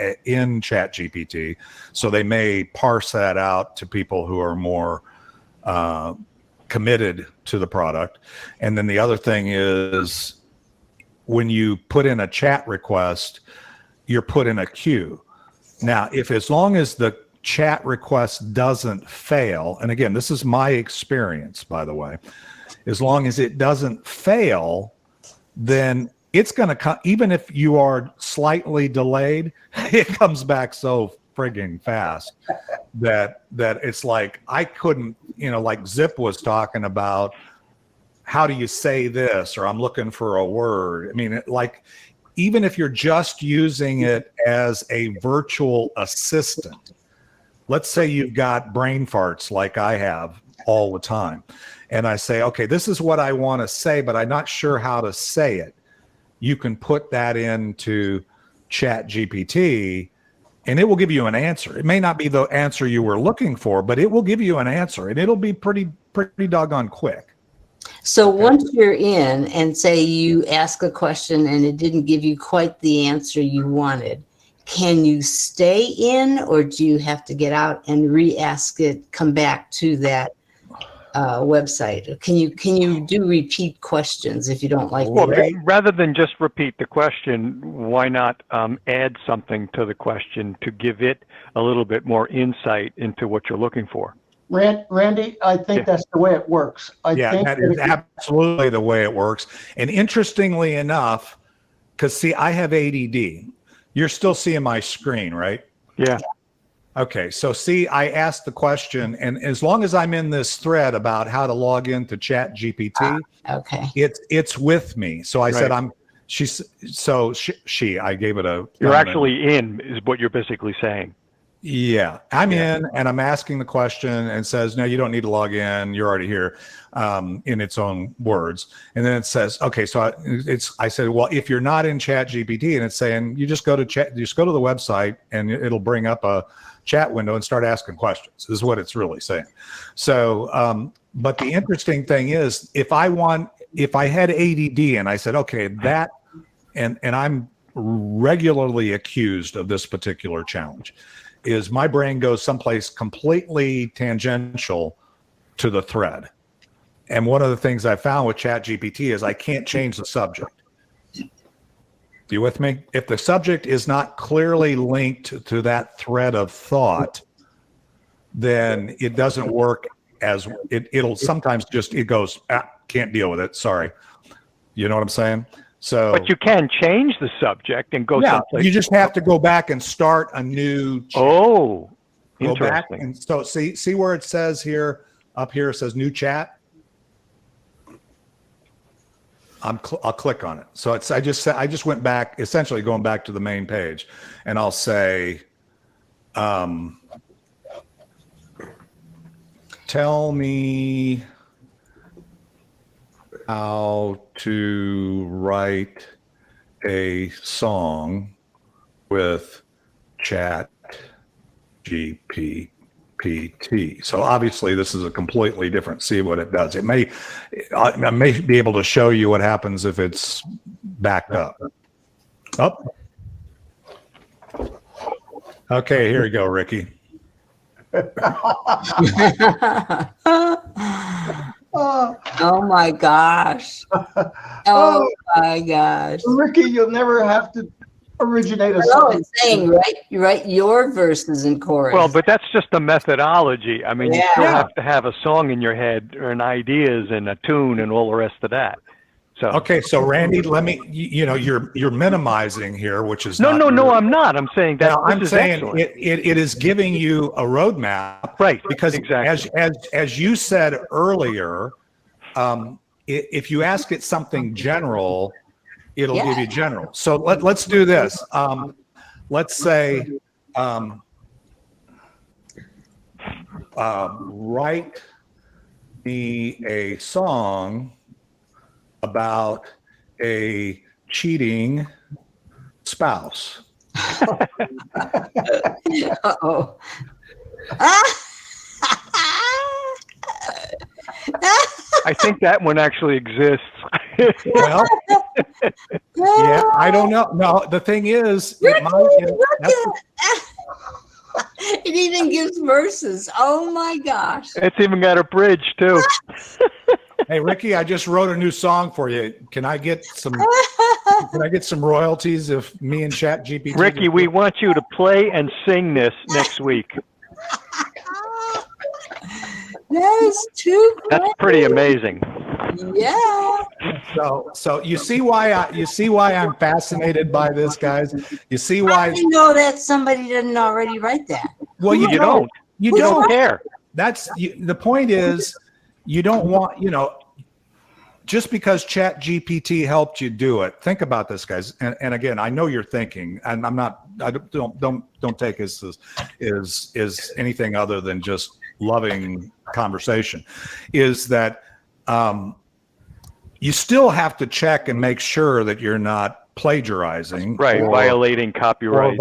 ChatGPT, so they may parse that out to people who are more committed to the product. And then the other thing is, when you put in a chat request, you're put in a queue. Now, as long as the chat request doesn't fail, and again, this is my experience, by the way, as long as it doesn't fail, then it's going to come, even if you are slightly delayed, it comes back so frigging fast that it's like, I couldn't, like Zip was talking about, how do you say this? Or I'm looking for a word. I mean, even if you're just using it as a virtual assistant, let's say you've got brain farts like I have all the time. And I say, okay, this is what I want to say, but I'm not sure how to say it. You can put that into ChatGPT and it will give you an answer. It may not be the answer you were looking for, but it will give you an answer, and it'll be pretty doggone quick. So once you're in and say you ask a question and it didn't give you quite the answer you wanted, can you stay in, or do you have to get out and re-ask it, come back to that website? Can you do repeat questions if you don't like it? Rather than just repeat the question, why not add something to the question to give it a little bit more insight into what you're looking for? Randy, I think that's the way it works. I think that is absolutely the way it works. And interestingly enough, because see, I have ADD. You're still seeing my screen, right? Yeah. Okay, so see, I asked the question, and as long as I'm in this thread about how to log into ChatGPT, it's with me. So I said, I gave it a. You're actually in, is what you're basically saying. Yeah, I'm in and I'm asking the question and says, no, you don't need to log in. You're already here, in its own words. And then it says, okay, so I said, well, if you're not in ChatGPT, and it's saying you just go to the website and it'll bring up a chat window and start asking questions, is what it's really saying. So, but the interesting thing is, if I had ADD and I said, okay, that, and I'm regularly accused of this particular challenge, is my brain goes someplace completely tangential to the thread. And one of the things I found with ChatGPT is I can't change the subject. You with me? If the subject is not clearly linked to that thread of thought, then it doesn't work as it'll sometimes just, it goes, can't deal with it. Sorry. You know what I'm saying? So, but you can change the subject and go someplace. You just have to go back and start a new chat. Oh, go interesting. back and so see where it says here, up here it says new chat. I'll click on it. So it's I just went back, essentially going back to the main page, and I'll say, tell me how to write a song with ChatGPT. So obviously this is a completely different, see what it does. I may be able to show you what happens if it's backed up. Okay, here you go, Ricky. Oh my gosh. Oh my gosh. Ricky, you'll never have to originate a No, song. it's saying write your verses and chorus. Well, but that's just a methodology. I mean, you still have to have a song in your head and ideas and a tune and all the rest of that. So okay, so Randy, let me. You're minimizing here, which is no, I'm not. I'm saying that I'm saying it is giving you a roadmap, right? Because exactly. as you said earlier, if you ask it something general, it'll give you general. So let's do this. Let's say write me a song about a cheating spouse. Uh-oh. I think that one actually exists. Well, yeah, I don't know. No, the thing is, it even gives verses. Oh my gosh. It's even got a bridge too. Hey, Ricky, I just wrote a new song for you. Can I get some royalties if me and ChatGPT? Ricky, we want you to play and sing this next week. That is too funny. That's pretty amazing. Yeah. So you see why I'm fascinated by this, guys. You see why? I didn't know that somebody didn't already write that. Well, you don't. You We don't care. That's the point. Is you don't want just because ChatGPT helped you do it. Think about this, guys. And again, I know you're thinking, and I'm not. I don't take this as anything other than just loving conversation. Is that you still have to check and make sure that you're not plagiarizing, right? Violating copyright.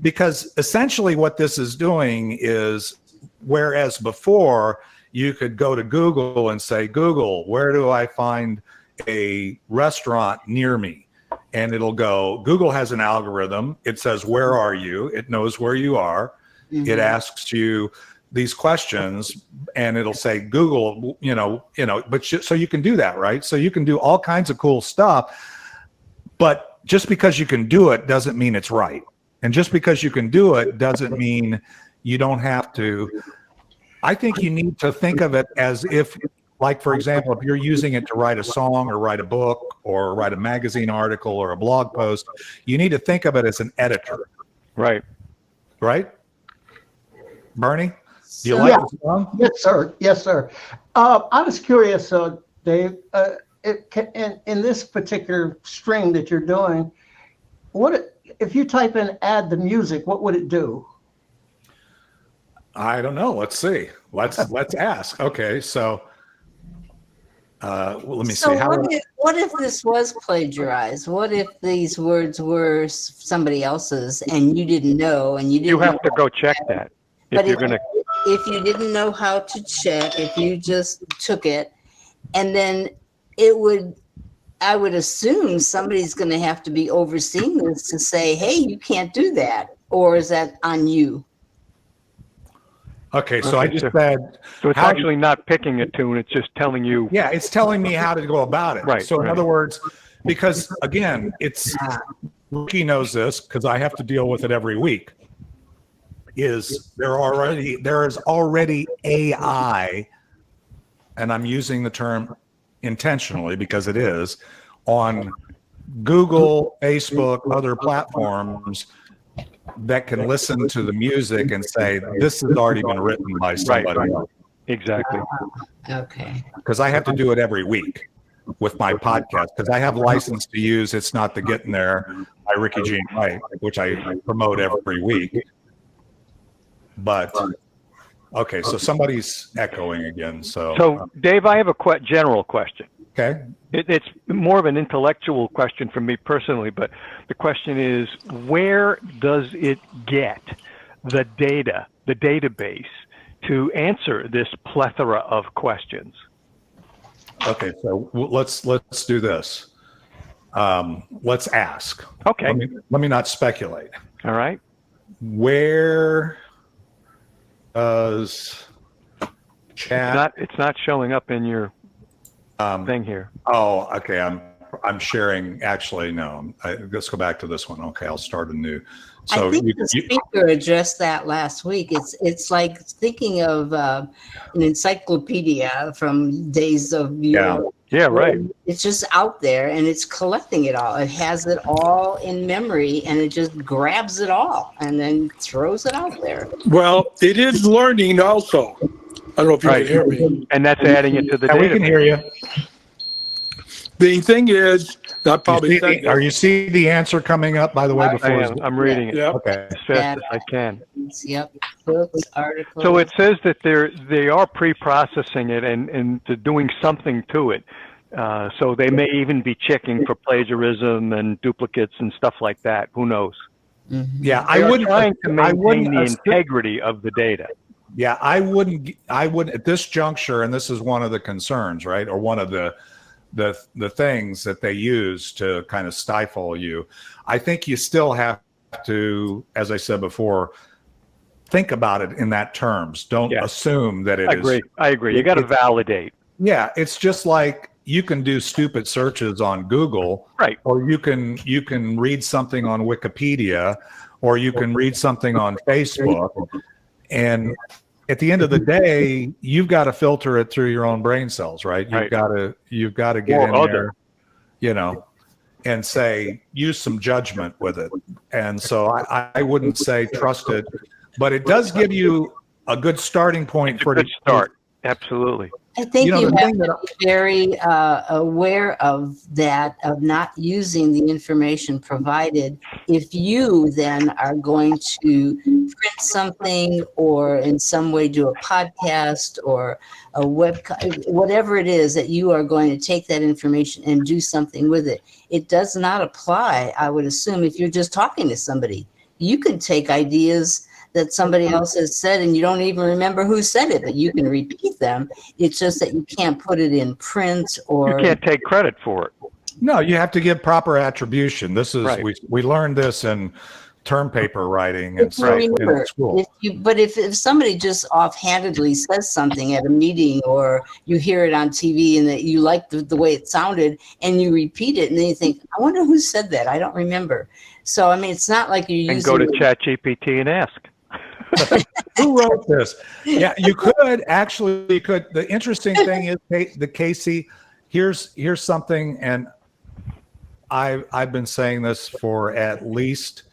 Because essentially what this is doing is, whereas before you could go to Google and say, Google, where do I find a restaurant near me? And it'll go, Google has an algorithm. It says, where are you? It knows where you are. Mm-hmm. It asks you these questions and it'll say, Google, but so you can do that, right? So you can do all kinds of cool stuff, but just because you can do it doesn't mean it's right. And just because you can do it doesn't mean you don't have to. I think you need to think of it as if, like, for example, if you're using it to write a song or write a book or write a magazine article or a blog post, you need to think of it as an editor. Right. Right? Bernie, do you like the song? Yes, sir. I was curious, Dave, in this particular string that you're doing, if you type in add the music, what would it do? I don't know. Let's see. Let's ask. Okay, so let me So see. what if this was plagiarized? What if these words were somebody else's and you didn't know and you didn't You have know to go check that if But you're going to. if you didn't know how to check, if you just took it, and then it would, I would assume somebody's going to have to be overseeing this to say, hey, you can't do that. Or is that on you? Okay, so I Okay, just so- said. So it's how- actually not picking a tune. It's just telling you. Yeah, it's telling me how to go about it. Right, So in right. other words, because again, Ricky knows this because I have to deal with it every week. There is already AI, and I'm using the term intentionally because it is, on Google, Facebook, other platforms that can listen to the music and say, this has already been written by somebody else. Exactly. Okay. Because I have to do it every week with my podcast because I have license to use It's Not the Getting There by Ricky Jean White, which I promote every week. But okay, so somebody's echoing again. So Dave, I have a general question. Okay. It's more of an intellectual question for me personally, but the question is, where does it get the data, the database, to answer this plethora of questions? Okay, so let's do this. Let's ask. Okay. Let me not speculate. All right. Where does chat? It's not showing up in your thing here. Oh, okay. I'm sharing. Actually, no. Let's go back to this one. Okay, I'll start anew. So I think the speaker addressed that last week. It's like thinking of an encyclopedia from days of yore. Yeah, right. It's just out there and it's collecting it all. It has it all in memory and it just grabs it all and then throws it out there. Well, it is learning also. I don't know if you can hear me. And that's adding it to the we database. can hear you. The thing is, I probably said Are this. you see the answer coming up? By the way, I before am. I'm reading it Yep. okay. as fast as I can. Yep. Books, articles. So it says that they are pre-processing it and they're doing something to it. So they may even be checking for plagiarism and duplicates and stuff like that. Who knows? Yeah, They I are wouldn't. trying to I maintain wouldn't the assume- integrity of the data. Yeah, I wouldn't at this juncture, and this is one of the concerns, right? Or one of the things that they use to kind of stifle you. I think you still have to, as I said before, think about it in that terms. Don't assume that it is. I agree. You got to validate. Yeah, it's just like you can do stupid searches on Google, Right. or you can read something on Wikipedia, or you can read something on Facebook, and at the end of the day, you've got to filter it through your own brain cells, right? You've got to get in there, and say, use some judgment with it. And so I wouldn't say trust it, but it does give you a good starting point for a good start. Absolutely. I think the you have thing to be very aware of that, of not using the information provided. If you then are going to print something or in some way do a podcast or a whatever it is that you are going to take that information and do something with it, it does not apply, I would assume, if you're just talking to somebody. You can take ideas that somebody else has said and you don't even remember who said it, but you can repeat them. It's just that you can't put it in print or... You can't take credit for it. No, you have to give proper attribution. This is Right. we learned this in term paper writing and stuff in school. If somebody just offhandedly says something at a meeting or you hear it on TV and that you like the way it sounded and you repeat it and then you think, I wonder who said that. I don't remember. So, I mean, it's not like you're using... And go to ChatGPT and ask. Who wrote this? Yeah, you could actually. You could. The interesting thing is, Casey, here's something, and I've been saying this for at least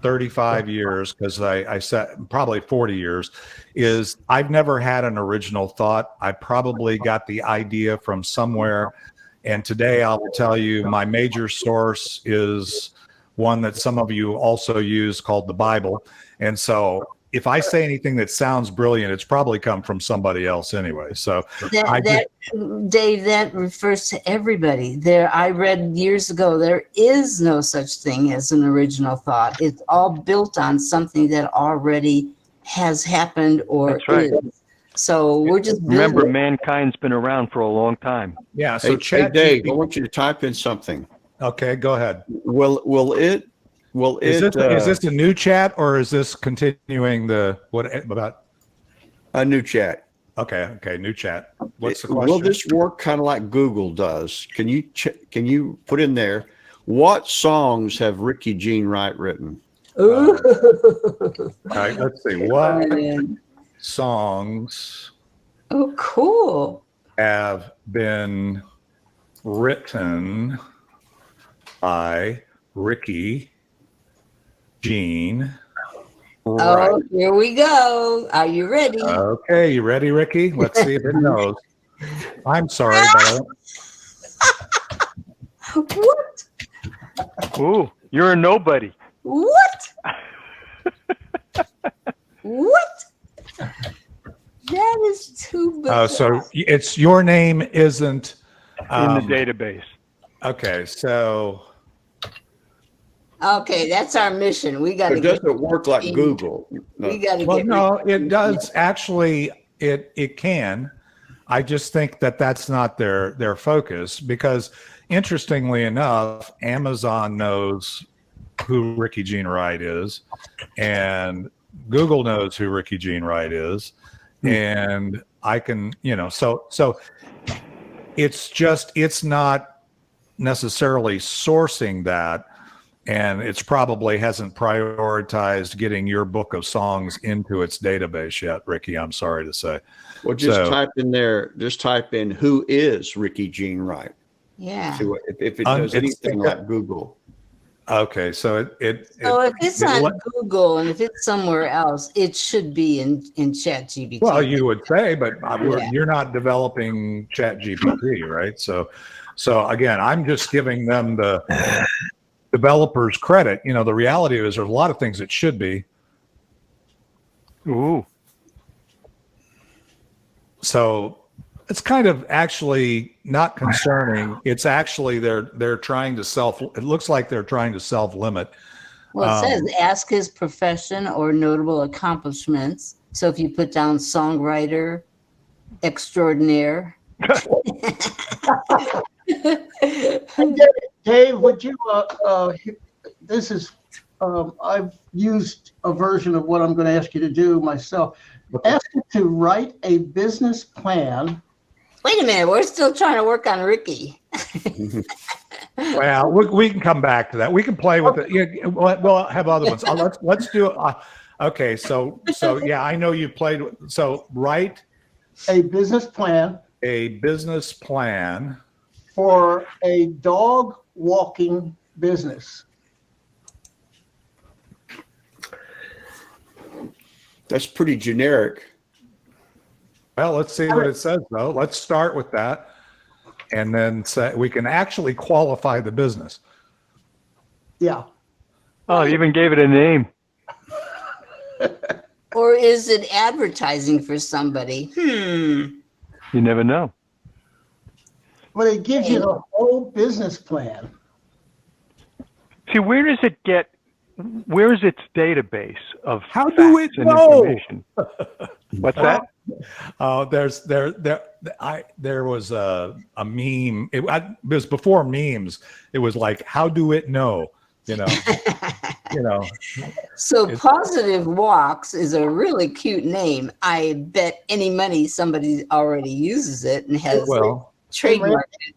35 years because I said probably 40 years. Is I've never had an original thought. I probably got the idea from somewhere, and today I will tell you my major source is one that some of you also use called the Bible, and so if I say anything that sounds brilliant, it's probably come from somebody else anyway. So Dave, that refers to everybody. I read years ago, there is no such thing as an original thought. It's all built on something that already has happened or That's right. is. So we're just Remember, building. Mankind's been around for a long time. yeah. So Hey, Dave, I want you to type in something. Okay, go ahead. Is this a new chat or is this continuing what about a new chat? Okay, new chat. What's the question? Will this work kind of like Google does? Can you put in there what songs have Ricky Jean Wright written? All right, let's see. What songs Oh, cool. have been written by Ricky Jean Wright? Oh, here we go. Are you ready? Okay, you ready, Ricky? Let's see if it knows. I'm sorry, but What? Ooh, you're a nobody. What? What? That is too bad. so it's your name isn't In the database. Okay, so Okay, that's our mission. We got to It get. doesn't work like Google. No. We got to well, get. no, it does actually. It can. I just think that that's not their focus because, interestingly enough, Amazon knows who Ricky Jean Wright is, and Google knows who Ricky Jean Wright is, and I can, so it's not necessarily sourcing that. And it's probably hasn't prioritized getting your book of songs into its database yet, Ricky. I'm sorry to say. Well, type in there. Just type in who is Ricky Jean Wright. Yeah. See if it does anything like Google. Okay, so So if it's on Google and if it's somewhere else, it should be in ChatGPT. Well, you would say, but you're not developing ChatGPT, right? So again, I'm just giving them the developers credit. The reality is there's a lot of things that should be. Ooh. So it's kind of actually not concerning. It's actually they're trying to it looks like they're trying to self-limit. Well, it says ask his profession or notable accomplishments. So if you put down songwriter extraordinaire. Dave, would you, this is, I've used a version of what I'm going to ask you to do myself. Ask you to write a business plan. Wait a minute, we're still trying to work on Ricky. Well, we can come back to that. We can play with it. We'll have other ones. Let's do it. Okay, so yeah, I know you played. So write a business plan. A business plan for a dog walking business. That's pretty generic. Well, let's see what it says, though. Let's start with that, and then say we can actually qualify the business. Yeah. Oh, you even gave it a name. Or is it advertising for somebody? You never know. But it gives you the whole business plan. See, where is its database of How do it know? Information? What's that? There was a meme. It was before memes. It was like, how do it know? So Positive Walks is a really cute name. I bet any money somebody already uses it and has trademarked it.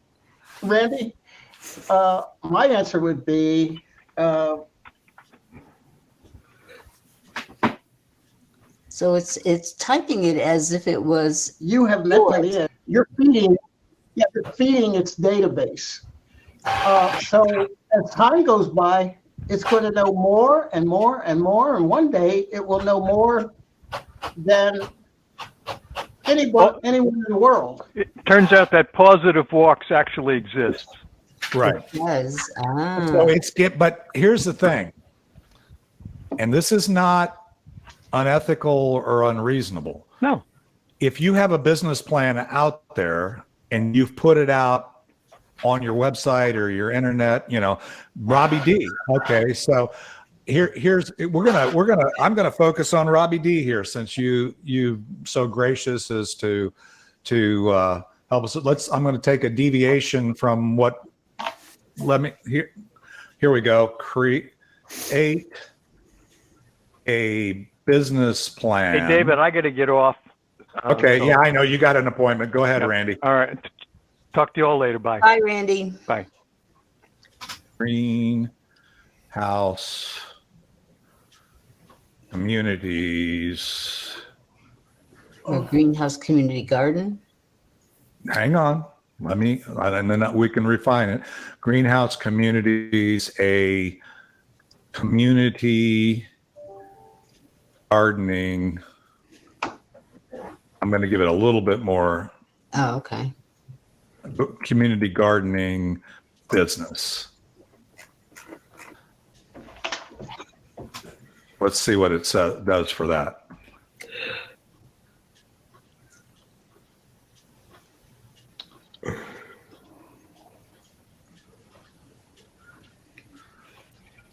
Randy, my answer would be so it's typing it as if it was. You have mentally in. You're feeding its database. So as time goes by, it's going to know more and more and more, and one day it will know more than anyone in the world. It turns out that Positive Walks actually exists. Right. It does. So but here's the thing, and this is not unethical or unreasonable. No. If you have a business plan out there and you've put it out on your website or your internet, you know, Robbie D. Okay, so I'm gonna focus on Robbie D here, since you so gracious as to help us. I'm going to take a deviation from what. Here we go. Create a business plan. Hey, David, I got to get off. Okay. Yeah, I know you got an appointment. Go ahead, Yep. Randy. All right. Talk to you all later. Bye. Bye, Randy. Bye. Greenhouse communities. Or greenhouse community garden. Hang on. And then we can refine it. Greenhouse communities, a community gardening. I'm going to give it a little bit more. Oh, okay. Community gardening business. Let's see what it does for that.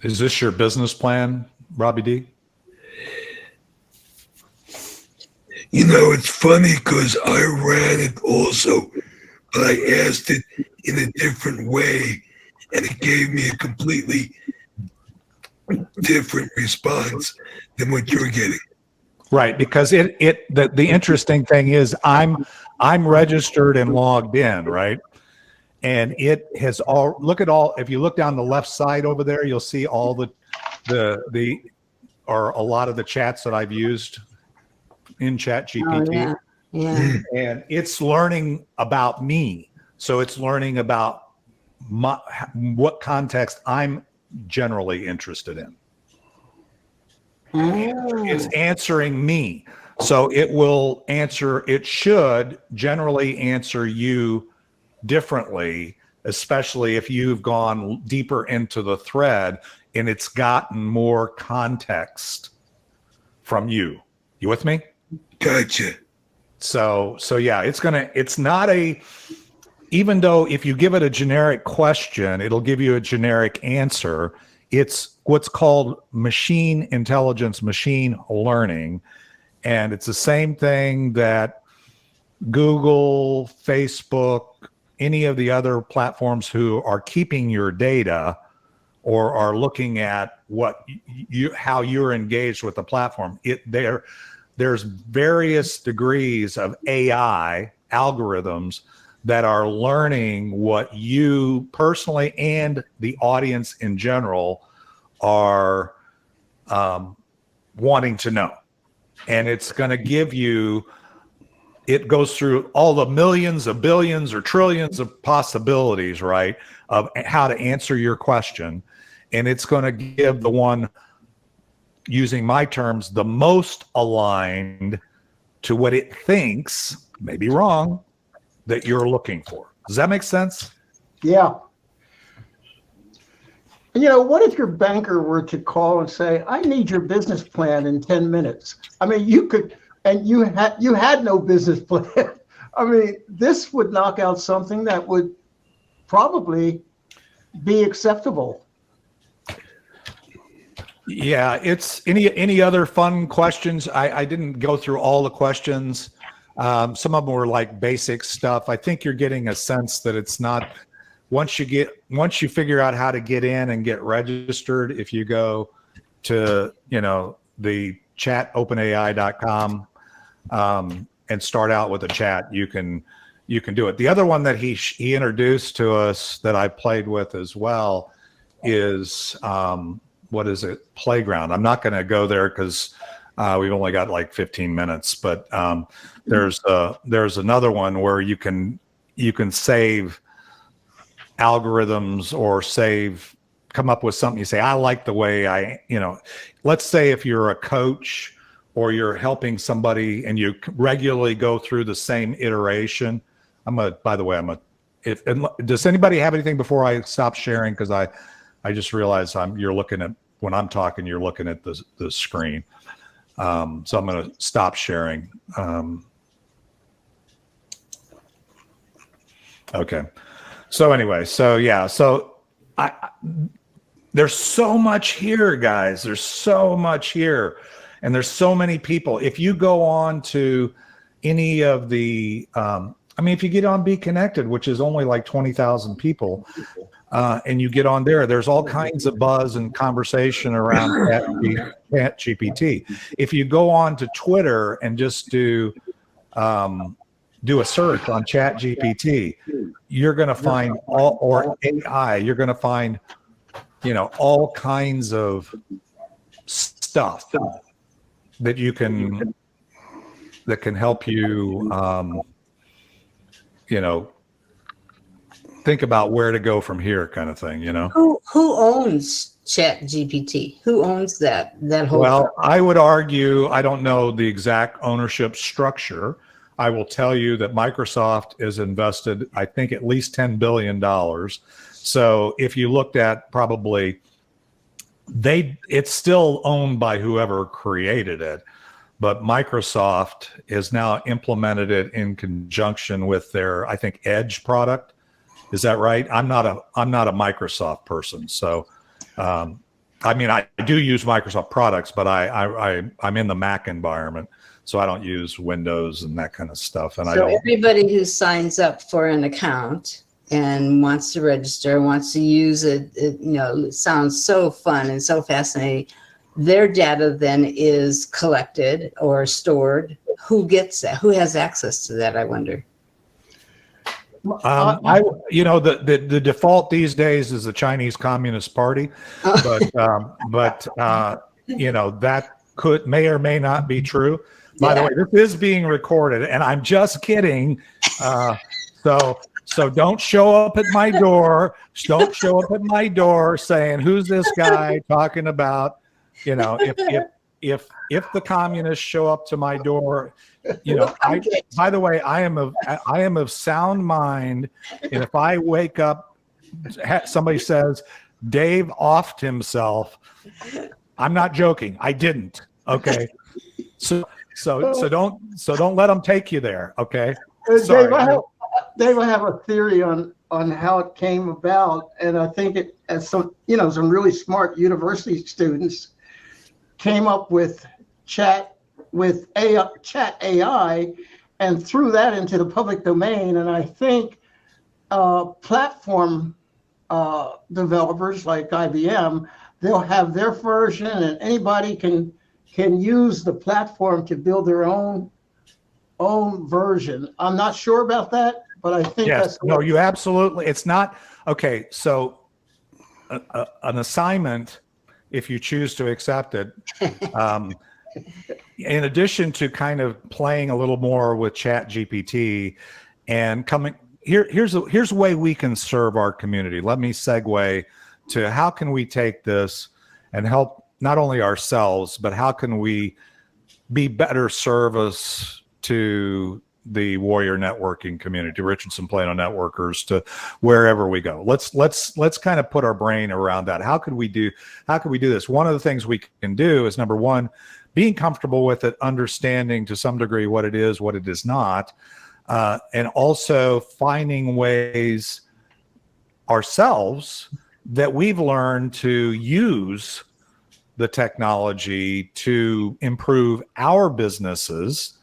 Is this your business plan, Robbie D? You know, it's funny because I ran it also, but I asked it in a different way, and it gave me a completely different response than what you're getting. Right, because the interesting thing is I'm registered and logged in, right? And it has if you look down the left side over there, you'll see all the or a lot of the chats that I've used in ChatGPT. Oh, yeah. And it's learning about me. So it's learning about what context I'm generally interested in. It's answering me. So it should generally answer you differently, especially if you've gone deeper into the thread and it's gotten more context from you. You with me? Gotcha. So yeah, even though if you give it a generic question, it'll give you a generic answer. It's what's called machine intelligence, machine learning. And it's the same thing that Google, Facebook, any of the other platforms who are keeping your data or are looking at how you're engaged with the platform. There's various degrees of AI algorithms that are learning what you personally and the audience in general are wanting to know. And it's going to give you, it goes through all the millions of billions or trillions of possibilities, right, of how to answer your question. And it's going to give the one, using my terms, the most aligned to what it thinks, maybe wrong, that you're looking for. Does that make sense? Yeah. You know, what if your banker were to call and say, I need your business plan in 10 minutes? I mean, you could, and you had no business plan. I mean, this would knock out something that would probably be acceptable. Yeah, it's any other fun questions? I didn't go through all the questions. Some of them were like basic stuff. I think you're getting a sense that it's not, once you figure out how to get in and get registered, if you go to, the chat openai.com and start out with a chat, you can do it. The other one that he introduced to us that I played with as well is what is it? Playground. I'm not going to go there because we've only got like 15 minutes, but there's another one where you can save algorithms or come up with something. You say, I like the way let's say if you're a coach or you're helping somebody and you regularly go through the same iteration. Does anybody have anything before I stop sharing? Because I just realized you're looking at, when I'm talking, you're looking at the screen. So I'm going to stop sharing. Okay. So anyway, there's so much here, guys. There's so much here, and there's so many people. If you go on to any of the, if you get on Be Connected, which is only like 20,000 people, and you get on there, there's all kinds of buzz and conversation around ChatGPT. If you go on to Twitter and just do a search on ChatGPT, you're going to find or AI, you're going to find, all kinds of stuff that can help you, think about where to go from here, kind of thing. Who owns ChatGPT? Who owns that whole? Well, I would argue, I don't know the exact ownership structure. I will tell you that Microsoft is invested, I think, at least $10 billion. So if you looked at probably, it's still owned by whoever created it, but Microsoft has now implemented it in conjunction with their, I think, Edge product. Is that right? I'm not a Microsoft person, so I do use Microsoft products, but I'm in the Mac environment, so I don't use Windows and that kind of stuff. And so everybody who signs up for an account and wants to register, wants to use it, it sounds so fun and so fascinating. Their data then is collected or stored. Who gets that? Who has access to that, I wonder? The default these days is the Chinese Communist Party, but that may or may not be true. By the way, this is being recorded, and I'm just kidding. So don't show up at my door. Don't show up at my door saying, "Who's this guy talking about?" If the communists show up to my door, by the way, I am of sound mind, and if I wake up, somebody says Dave offed himself, I'm not joking. I didn't. Okay, so don't let them take you there. Okay. Sorry. Dave, I have a theory on how it came about, and I think it as some really smart university students came up with chat AI and threw that into the public domain. And I think platform developers like IBM, they'll have their version, and anybody can use the platform to build their own version. I'm not sure about that, but I think you absolutely. It's not okay. So an assignment, if you choose to accept it, in addition to kind of playing a little more with ChatGPT and here's a way we can serve our community. Let me segue to how can we take this and help not only ourselves, but how can we be better service to the Warrior networking community, Richardson Plano networkers, to wherever we go. Let's kind of put our brain around that. How could we do this? One of the things we can do is, number one, being comfortable with it, understanding to some degree what it is not, and also finding ways ourselves that we've learned to use the technology to improve our businesses.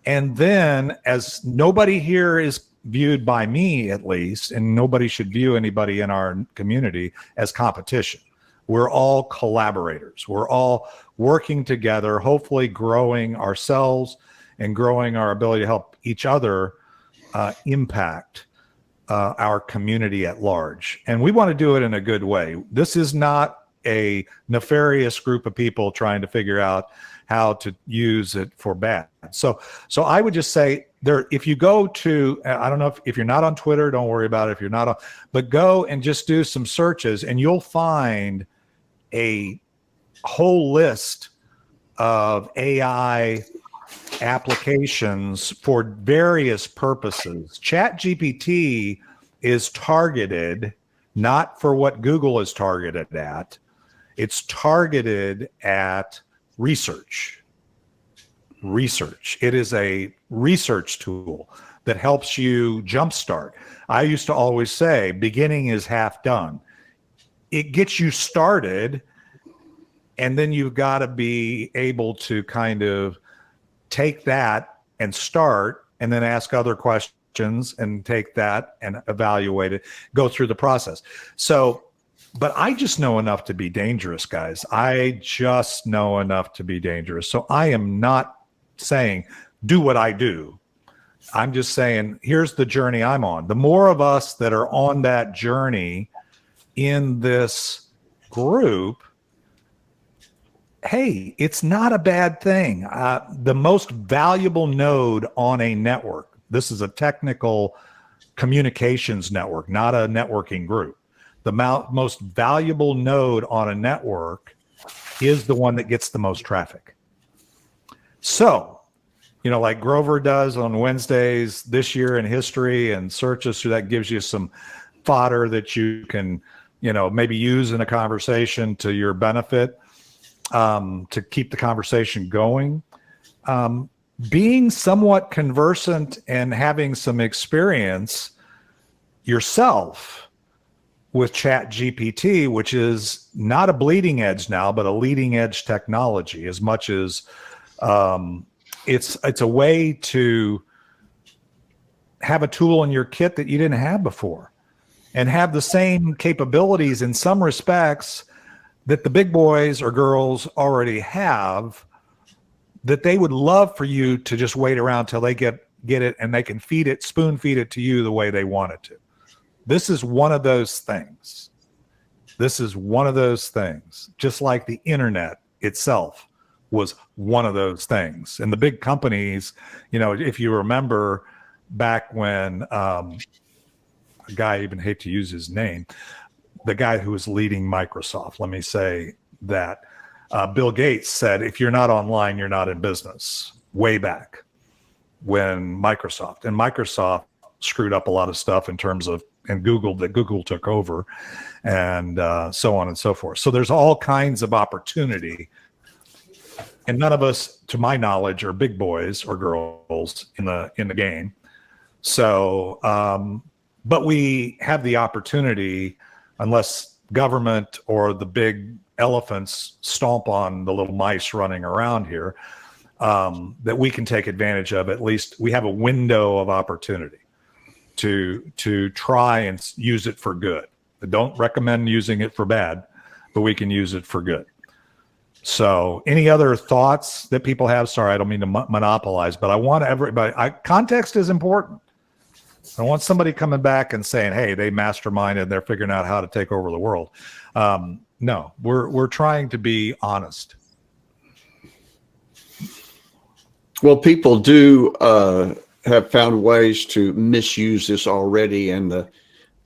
And then, as nobody here is viewed by me, at least, and nobody should view anybody in our community as competition. We're all collaborators. We're all working together, hopefully growing ourselves and growing our ability to help each other impact our community at large. And we want to do it in a good way. This is not a nefarious group of people trying to figure out how to use it for bad. So I would just say there, if you go to, I don't know if you're not on Twitter, don't worry about it. If you're not on, but go and just do some searches and you'll find a whole list of AI applications for various purposes. ChatGPT is targeted not for what Google is targeted at. It's targeted at research. research. It is a research tool that helps you jumpstart. I used to always say, beginning is half done. It gets you started, and then you've got to be able to kind of take that and start, and then ask other questions and take that and evaluate it, go through the process. So, but I just know enough to be dangerous, guys. I just know enough to be dangerous. So I am not saying do what I do. I'm just saying, here's the journey I'm on. The more of us that are on that journey in this group, hey, it's not a bad thing. The most valuable node on a network, this is a technical communications network, not a networking group. The most valuable node on a network is the one that gets the most traffic. So, you know, like Grover does on Wednesdays this year in history, and searches through that gives you some fodder that you can, you know, maybe use in a conversation to your benefit, to keep the conversation going. Being somewhat conversant and having some experience yourself with ChatGPT, which is not a bleeding edge now, but a leading edge technology, as much as it's a way to have a tool in your kit that you didn't have before, and have the same capabilities in some respects that the big boys or girls already have, that they would love for you to just wait around till they get it, and they can feed it, spoon feed it to you the way they want it to. This is one of those things. This is one of those things, just like the internet itself was one of those things. And the big companies, you know, if you remember back when a guy, I even hate to use his name, the guy who was leading Microsoft, let me say that, Bill Gates said, if you're not online, you're not in business, way back when Microsoft screwed up a lot of stuff in terms of, and Google took over, and so on and so forth. So there's all kinds of opportunity. And none of us, to my knowledge, are big boys or girls in the game. So, but we have the opportunity, unless government or the big elephants stomp on the little mice running around here, that we can take advantage of. At least we have a window of opportunity to try and use it for good. I don't recommend using it for bad, but we can use it for good. So any other thoughts that people have? Sorry, I don't mean to monopolize, but I want everybody, context is important. I want somebody coming back and saying, hey, they masterminded, they're figuring out how to take over the world. No, we're trying to be honest. Well, people do have found ways to misuse this already, and the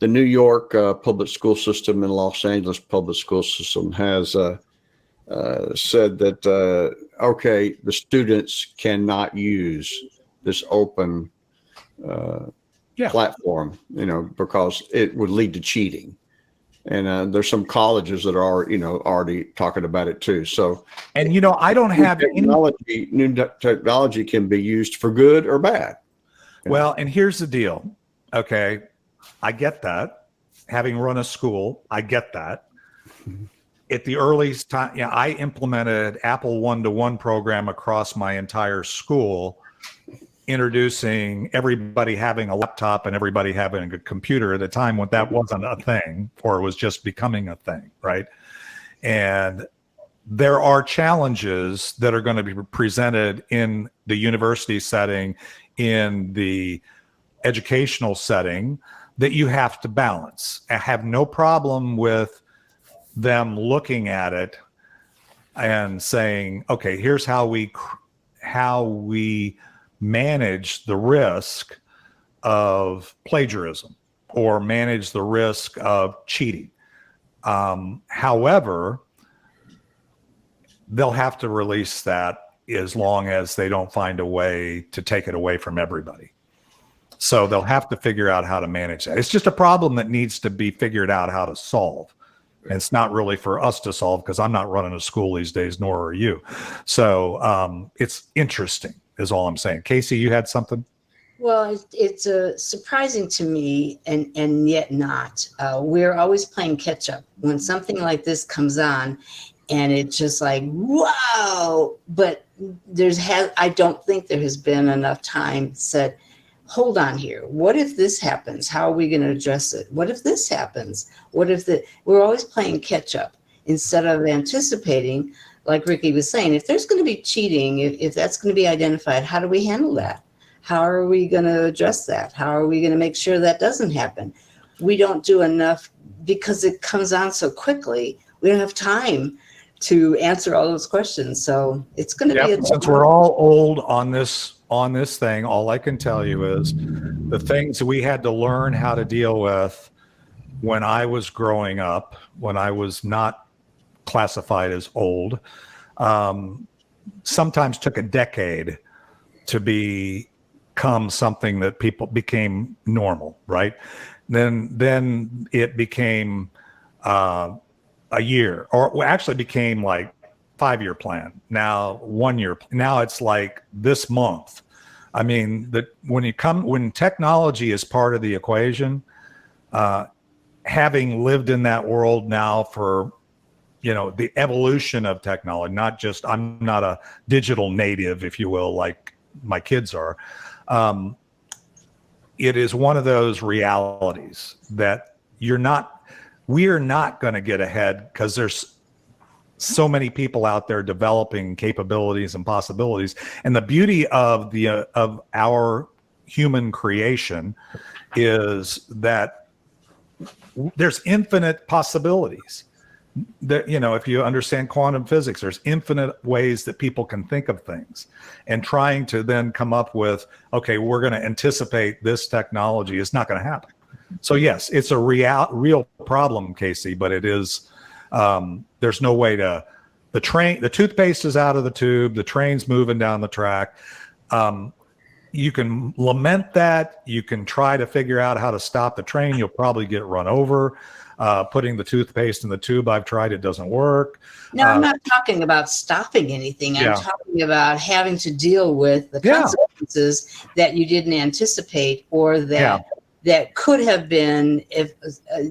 New York public school system and Los Angeles public school system has said that, okay, the students cannot use this open platform, you know, because it would lead to cheating. And there's some colleges that are, you know, already talking about it too. So, and you know, I don't have new technology can be used for good or bad. Well, and here's the deal. Okay, I get that. Having run a school, I get that. At the earliest time, yeah, I implemented Apple one-to-one program across my entire school, introducing everybody having a laptop and everybody having a computer at a time when that wasn't a thing, or it was just becoming a thing, right? And there are challenges that are going to be presented in the university setting, in the educational setting, that you have to balance. I have no problem with them looking at it and saying, okay, here's how we manage the risk of plagiarism or manage the risk of cheating. However, they'll have to release that as long as they don't find a way to take it away from everybody. So they'll have to figure out how to manage that. It's just a problem that needs to be figured out how to solve. And it's not really for us to solve because I'm not running a school these days, nor are you. So it's interesting is all I'm saying. Casey, you had something? Well, it's surprising to me, and yet not. We're always playing catch up when something like this comes on, and it's just like, wow. But I don't think there has been enough time said, hold on here. What if this happens? How are we going to address it? What if this happens? What if we're always playing catch up instead of anticipating, like Ricky was saying, if there's going to be cheating, if that's going to be identified, how do we handle that? How are we going to address that? How are we going to make sure that doesn't happen? We don't do enough because it comes on so quickly. We don't have time to answer all those questions. So it's going to be since we're all old on this thing, all I can tell you is the things we had to learn how to deal with when I was growing up, when I was not classified as old, sometimes took a decade to become something that people became normal, right? Then it became a year, or actually became like 5-year plan. Now 1 year. Now it's like this month. I mean, when technology is part of the equation, having lived in that world now for, the evolution of technology, I'm not a digital native, if you will, like my kids are. It is one of those realities that we're not going to get ahead because there's so many people out there developing capabilities and possibilities. And the beauty of our human creation is that there's infinite possibilities. If you understand quantum physics, there's infinite ways that people can think of things, and trying to then come up with, okay, we're going to anticipate this technology is not going to happen. So yes, it's a real problem, Casey, but it is, there's no way the toothpaste is out of the tube, the train's moving down the track. You can lament that. You can try to figure out how to stop the train. You'll probably get run over. Putting the toothpaste in the tube, I've tried, it doesn't work. No, I'm not talking about stopping anything. I'm talking about having to deal with the consequences that you didn't anticipate, or that could have been, if,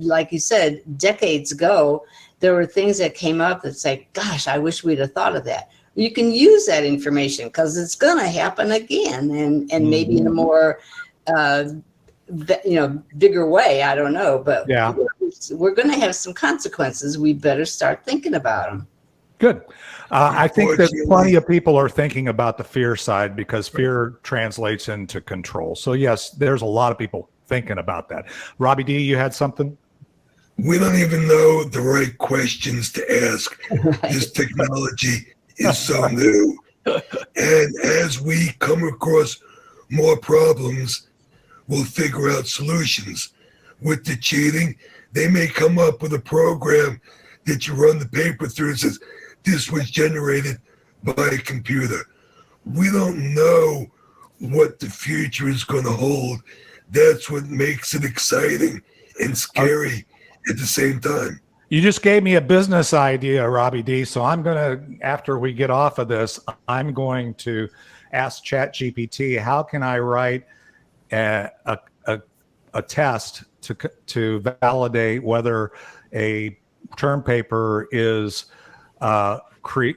like you said, decades ago, there were things that came up that say, gosh, I wish we'd have thought of that. You can use that information because it's going to happen again, and maybe in a more, bigger way. I don't know, but we're going to have some consequences. We better start thinking about them. Good. I think that plenty of people are thinking about the fear side, because fear translates into control. So yes, there's a lot of people thinking about that. Robbie D, you had something? We don't even know the right questions to ask. This technology is so new. And as we come across more problems, we'll figure out solutions. With the cheating, they may come up with a program that you run the paper through and says, this was generated by a computer. We don't know what the future is going to hold. That's what makes it exciting and scary at the same time. You just gave me a business idea, Robbie D. So I'm going to, after we get off of this, I'm going to ask ChatGPT, how can I write a test to validate whether a term paper is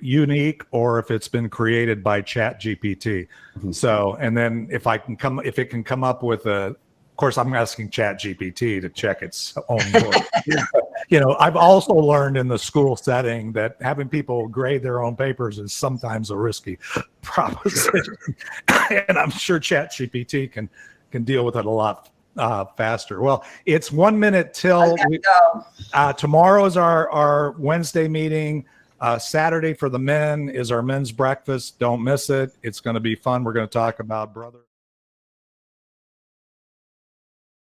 unique or if it's been created by ChatGPT. Mm-hmm. So, and then if it can come up with of course, I'm asking ChatGPT to check its own work. I've also learned in the school setting that having people grade their own papers is sometimes a risky proposition. And I'm sure ChatGPT can deal with it a lot faster. Well, it's 1 minute till tomorrow is our Wednesday meeting. Saturday for the men is our men's breakfast. Don't miss it. It's going to be fun. We're going to talk about brothers.